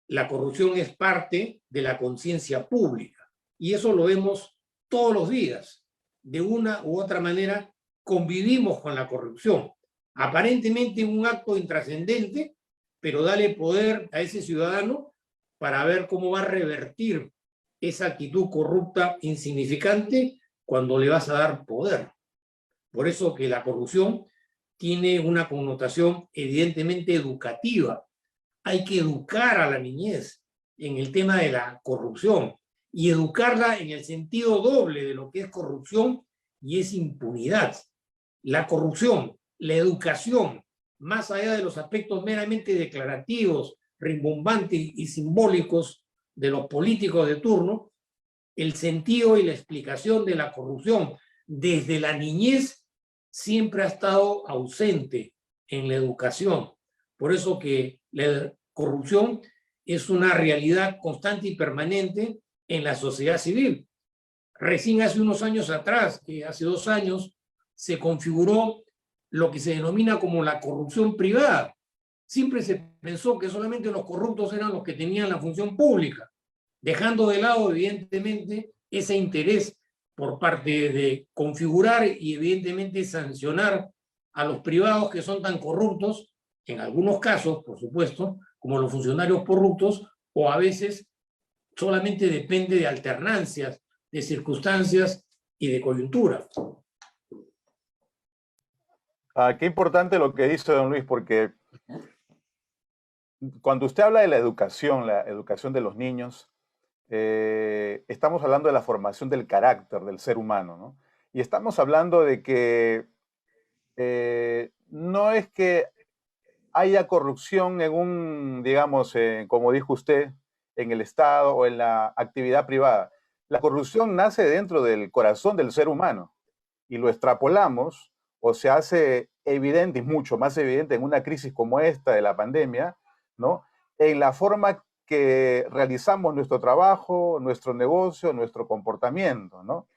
la corrupción es parte de la conciencia pública. Y eso lo vemos todos los días. De una u otra manera convivimos con la corrupción. Aparentemente un acto intrascendente, pero dale poder a ese ciudadano para ver cómo va a revertir esa actitud corrupta insignificante cuando le vas a dar poder. Por eso que la corrupción tiene una connotación evidentemente educativa. Hay que educar a la niñez en el tema de la corrupción y educarla en el sentido doble de lo que es corrupción y es impunidad. La corrupción, la educación, más allá de los aspectos meramente declarativos, rimbombantes y simbólicos de los políticos de turno, el sentido y la explicación de la corrupción desde la niñez siempre ha estado ausente en la educación. Por eso que la corrupción es una realidad constante y permanente en la sociedad civil. Recién hace unos años atrás, hace 2 años, se configuró lo que se denomina como la corrupción privada. Siempre se pensó que solamente los corruptos eran los que tenían la función pública, dejando de lado, evidentemente, ese interés por parte de configurar y, evidentemente, sancionar a los privados que son tan corruptos, en algunos casos, por supuesto, como los funcionarios corruptos, o a veces solamente depende de alternancias, de circunstancias y de coyuntura. Qué importante lo que dice don Luis, porque cuando usted habla de la educación de los niños, estamos hablando de la formación del carácter del ser humano, ¿no? Y estamos hablando de que no es que haya corrupción en un, digamos, como dijo usted, en el Estado o en la actividad privada, la corrupción nace dentro del corazón del ser humano y lo extrapolamos o se hace evidente, y mucho más evidente en una crisis como esta de la pandemia, ¿no? En la forma que realizamos nuestro trabajo, nuestro negocio, nuestro comportamiento, ¿no?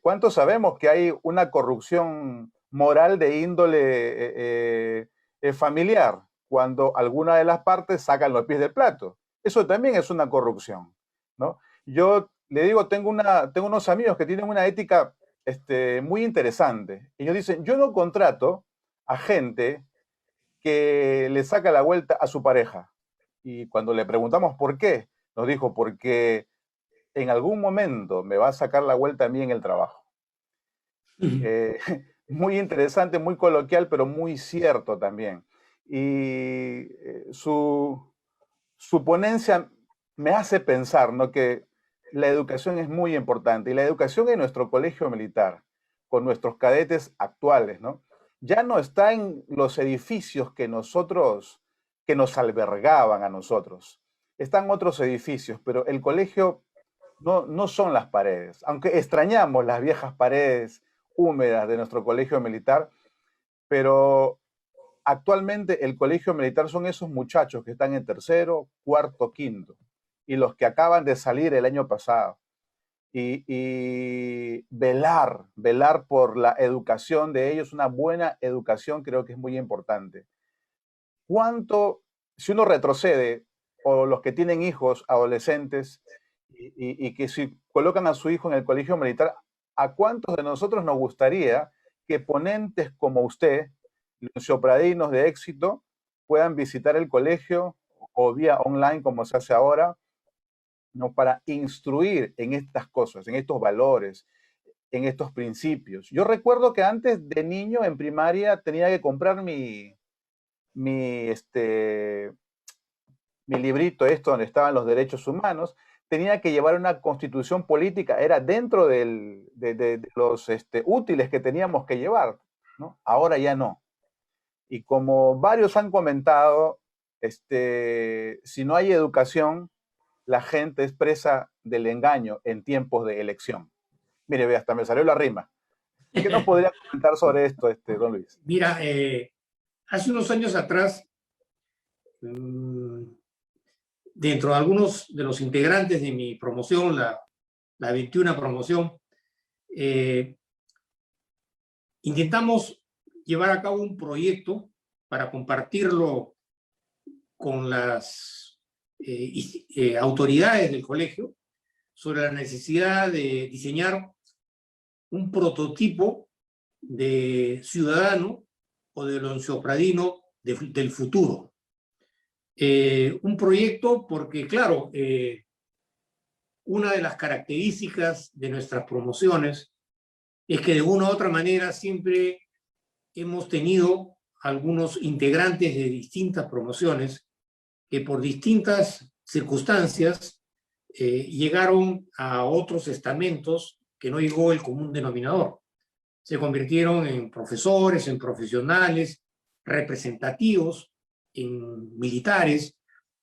¿Cuánto sabemos que hay una corrupción moral de índole familiar cuando alguna de las partes sacan los pies del plato? Eso también es una corrupción, ¿no? Yo le digo, tengo unos amigos que tienen una ética muy interesante. Ellos dicen, yo no contrato a gente que le saca la vuelta a su pareja. Y cuando le preguntamos por qué, nos dijo, porque en algún momento me va a sacar la vuelta a mí en el trabajo. Muy interesante, muy coloquial, pero muy cierto también. Y su ponencia me hace pensar, ¿no?, que la educación es muy importante. Y la educación en nuestro colegio militar, con nuestros cadetes actuales, ¿no?, ya no está en los edificios que nos albergaban a nosotros. Están otros edificios, pero el colegio no son las paredes. Aunque extrañamos las viejas paredes húmedas de nuestro colegio militar, pero actualmente el colegio militar son esos muchachos que están en tercero, cuarto, quinto, y los que acaban de salir el año pasado. Y velar por la educación de ellos, una buena educación, creo que es muy importante. Si uno retrocede, o los que tienen hijos adolescentes, y que si colocan a su hijo en el colegio militar, ¿a cuántos de nosotros nos gustaría que ponentes como usted, leonciopradinos de éxito, puedan visitar el colegio o vía online como se hace ahora, ¿no?, para instruir en estas cosas, en estos valores, en estos principios? Yo recuerdo que antes de niño en primaria tenía que comprar mi librito donde estaban los derechos humanos, tenía que llevar una constitución política, era dentro de los útiles que teníamos que llevar, ¿no? Ahora ya no. Y como varios han comentado, si no hay educación, la gente es presa del engaño en tiempos de elección. Mire, ve, hasta me salió la rima. ¿Qué nos podría comentar sobre esto, don Luis? Mira, hace unos años atrás, dentro de algunos de los integrantes de mi promoción, la 21 promoción, intentamos llevar a cabo un proyecto para compartirlo con las autoridades del colegio sobre la necesidad de diseñar un prototipo de ciudadano o de leonciopradino del futuro. Un proyecto porque, claro, una de las características de nuestras promociones es que de una u otra manera siempre hemos tenido algunos integrantes de distintas promociones que por distintas circunstancias llegaron a otros estamentos que no llegó el común denominador. Se convirtieron en profesores, en profesionales, representativos, en militares,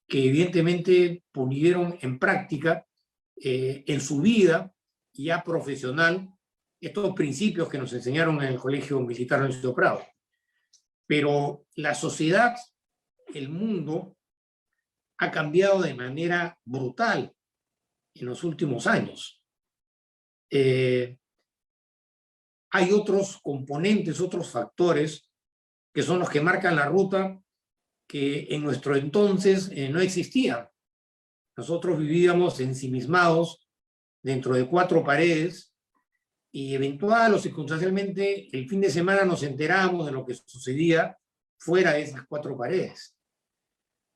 que evidentemente pusieron en práctica en su vida ya profesional estos principios que nos enseñaron en el Colegio Militar Leoncio Prado. Pero la sociedad, el mundo, ha cambiado de manera brutal en los últimos años. Hay otros componentes, otros factores que son los que marcan la ruta que en nuestro entonces no existían. Nosotros vivíamos ensimismados dentro de 4 paredes y eventual o circunstancialmente el fin de semana nos enterábamos de lo que sucedía fuera de esas 4 paredes.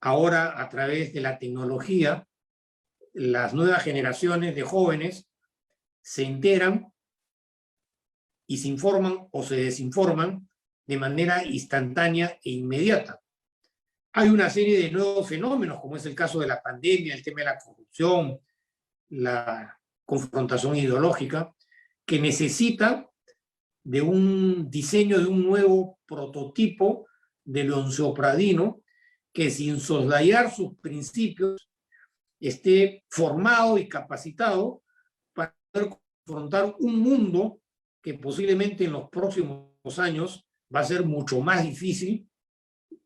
Ahora, a través de la tecnología, las nuevas generaciones de jóvenes se enteran y se informan o se desinforman de manera instantánea e inmediata. Hay una serie de nuevos fenómenos, como es el caso de la pandemia, el tema de la corrupción, la confrontación ideológica, que necesita de un diseño de un nuevo prototipo de leoncio-pradino que, sin soslayar sus principios, esté formado y capacitado confrontar un mundo que posiblemente en los próximos años va a ser mucho más difícil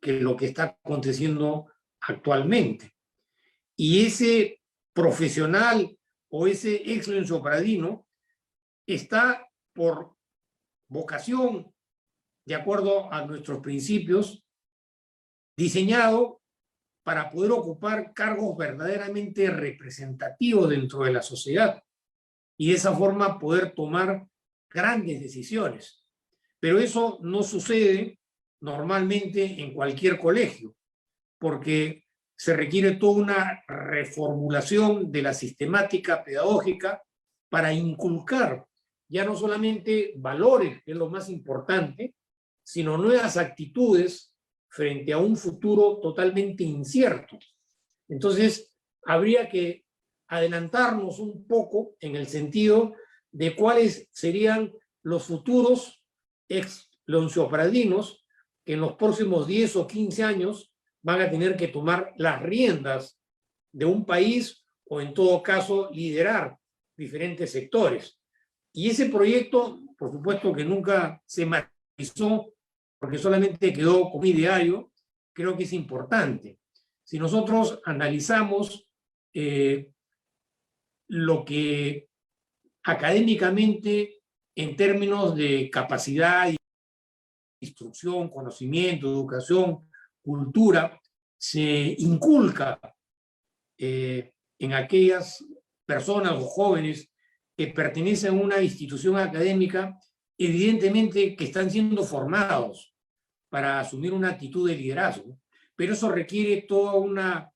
que lo que está aconteciendo actualmente. Y ese profesional o ese ex lenciopradino está por vocación, de acuerdo a nuestros principios, diseñado para poder ocupar cargos verdaderamente representativos dentro de la sociedad y de esa forma poder tomar grandes decisiones. Pero eso no sucede normalmente en cualquier colegio, porque se requiere toda una reformulación de la sistemática pedagógica para inculcar ya no solamente valores, que es lo más importante, sino nuevas actitudes frente a un futuro totalmente incierto. Entonces, habría que adelantarnos un poco en el sentido de cuáles serían los futuros ex lenciopradinos que en los próximos 10 o 15 años van a tener que tomar las riendas de un país o en todo caso liderar diferentes sectores. Y ese proyecto, por supuesto que nunca se materializó porque solamente quedó como ideario, creo que es importante. Si nosotros analizamos lo que académicamente en términos de capacidad, instrucción, conocimiento, educación, cultura, se inculca en aquellas personas o jóvenes que pertenecen a una institución académica, evidentemente que están siendo formados para asumir una actitud de liderazgo, pero eso requiere toda una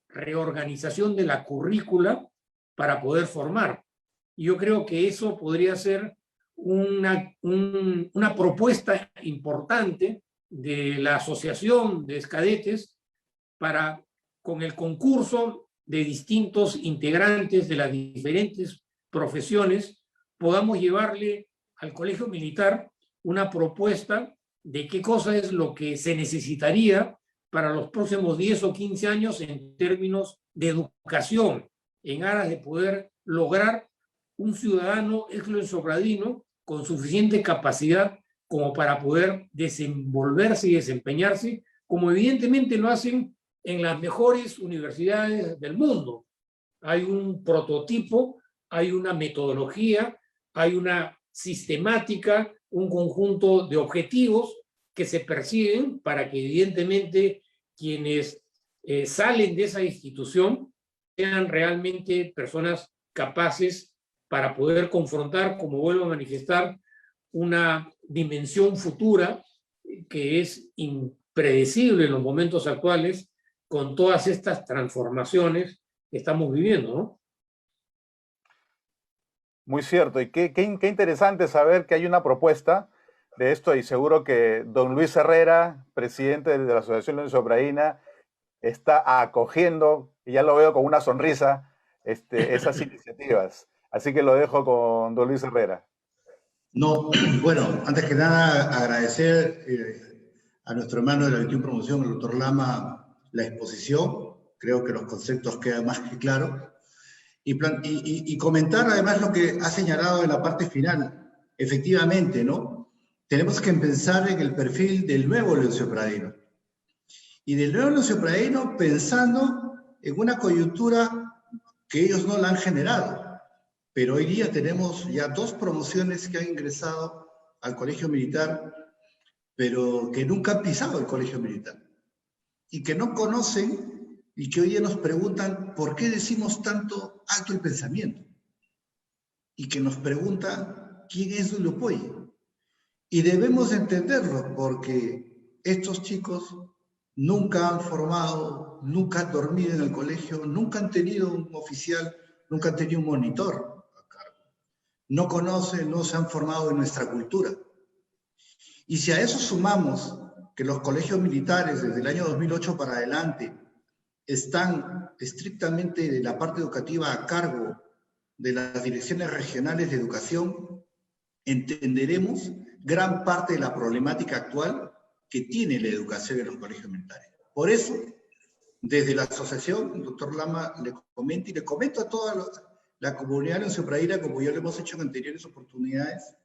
reorganización de la currícula para poder formar. Y yo creo que eso podría ser una propuesta importante de la Asociación de Excadetes para, con el concurso de distintos integrantes de las diferentes profesiones, podamos llevarle al Colegio Militar una propuesta de qué cosa es lo que se necesitaría para los próximos 10 o 15 años en términos de educación, en aras de poder lograr un ciudadano ex-lenciopradino con suficiente capacidad como para poder desenvolverse y desempeñarse, como evidentemente lo hacen en las mejores universidades del mundo. Hay un prototipo, hay una metodología, hay una sistemática, un conjunto de objetivos que se persiguen para que evidentemente quienes salen de esa institución sean realmente personas capaces para poder confrontar, como vuelvo a manifestar, una dimensión futura que es impredecible en los momentos actuales con todas estas transformaciones que estamos viviendo, ¿no? Muy cierto, y qué interesante saber que hay una propuesta de esto, y seguro que don Luis Herrera, presidente de la Asociación Lenciopraína, está acogiendo, y ya lo veo con una sonrisa, esas iniciativas. Así que lo dejo con don Luis Herrera. No, bueno, antes que nada agradecer a nuestro hermano de la 21 Promoción, el doctor Lama, la exposición. Creo que los conceptos quedan más que claros. Y comentar además lo que ha señalado en la parte final. Efectivamente, ¿no? Tenemos que pensar en el perfil del nuevo lenciopradino. Y del nuevo lenciopradino pensando en una coyuntura que ellos no la han generado. Pero hoy día tenemos ya 2 promociones que han ingresado al Colegio Militar, pero que nunca han pisado el Colegio Militar. Y que no conocen y que hoy día nos preguntan por qué decimos tanto acto el pensamiento. Y que nos preguntan quién es Dulio Puey. Y debemos entenderlo porque estos chicos nunca han formado, nunca han dormido en el colegio, nunca han tenido un oficial, nunca han tenido un monitor. No conocen, no se han formado en nuestra cultura. Y si a eso sumamos que los colegios militares desde el año 2008 para adelante están estrictamente de la parte educativa a cargo de las direcciones regionales de educación, entenderemos gran parte de la problemática actual que tiene la educación en los colegios militares. Por eso, desde la asociación, el doctor Lama le comenta y le comento a todas la comunidad leoncio-praína, como ya lo hemos hecho en anteriores oportunidades,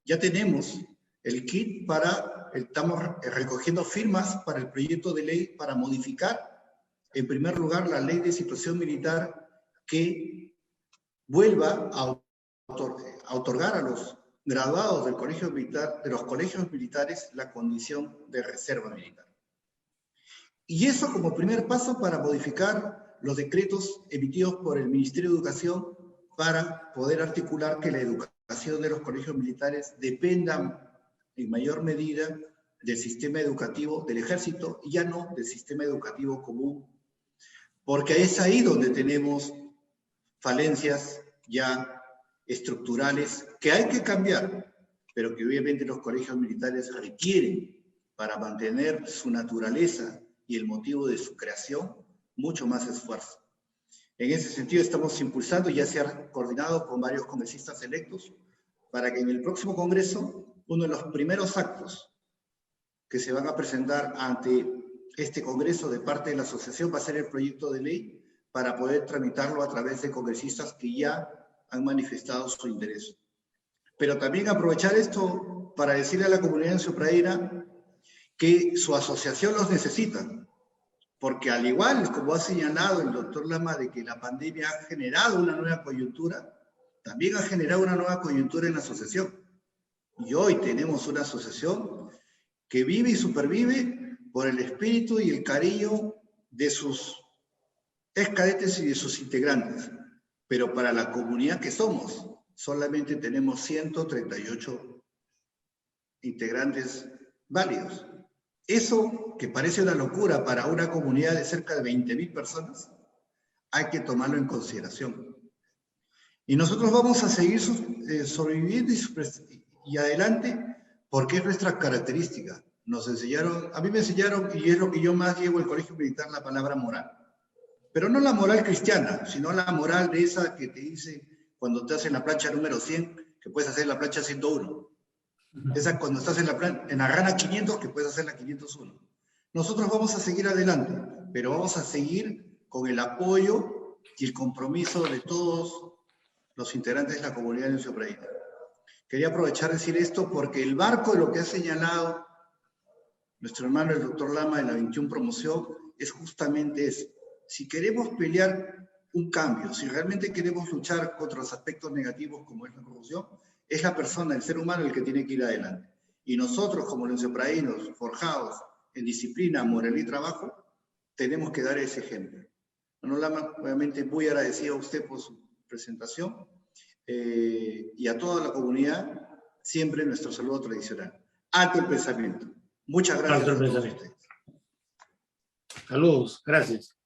ya tenemos el kit estamos recogiendo firmas para el proyecto de ley para modificar, en primer lugar, la ley de situación militar que vuelva a otorgar a los graduados del colegio militar, de los colegios militares, la condición de reserva militar. Y eso como primer paso para modificar los decretos emitidos por el Ministerio de Educación para poder articular que la educación de los colegios militares dependa en mayor medida del sistema educativo del ejército y ya no del sistema educativo común, porque es ahí donde tenemos falencias ya estructurales que hay que cambiar, pero que obviamente los colegios militares requieren para mantener su naturaleza y el motivo de su creación mucho más esfuerzo. En ese sentido estamos impulsando, ya se ha coordinado con varios congresistas electos, para que en el próximo Congreso, uno de los primeros actos que se van a presentar ante este Congreso de parte de la asociación va a ser el proyecto de ley para poder tramitarlo a través de congresistas que ya han manifestado su interés. Pero también aprovechar esto para decirle a la comunidad leoncio-praína que su asociación los necesita, porque al igual como ha señalado el doctor Lama de que la pandemia ha generado una nueva coyuntura, también ha generado una nueva coyuntura en la asociación. Y hoy tenemos una asociación que vive y supervive por el espíritu y el cariño de sus excadetes y de sus integrantes. Pero para la comunidad que somos, solamente tenemos 138 integrantes válidos. Eso, que parece una locura para una comunidad de cerca de 20.000 personas, hay que tomarlo en consideración. Y nosotros vamos a seguir sobreviviendo y adelante porque es nuestra característica. Nos enseñaron, a mí me enseñaron, y es lo que yo más llevo al colegio militar, la palabra moral. Pero no la moral cristiana, sino la moral de esa que te dice cuando te hacen la plancha número 100, que puedes hacer la plancha 101. Esa cuando estás en la rana 500, que puedes hacer la 501. Nosotros vamos a seguir adelante, pero vamos a seguir con el apoyo y el compromiso de todos los integrantes de la comunidad leoncio-praína. Quería aprovechar de decir esto porque el marco de lo que ha señalado nuestro hermano el doctor Lama de la 21 promoción es justamente eso. Si queremos pelear un cambio, si realmente queremos luchar contra los aspectos negativos como es la corrupción, es la persona, el ser humano el que tiene que ir adelante. Y nosotros como leoncio-praínos, forjados en disciplina, moral y trabajo, tenemos que dar ese ejemplo. Bueno, Lama, obviamente muy agradecido a usted por su presentación y a toda la comunidad, siempre nuestro saludo tradicional. Alto el pensamiento. Muchas gracias a todos ustedes. Saludos, gracias.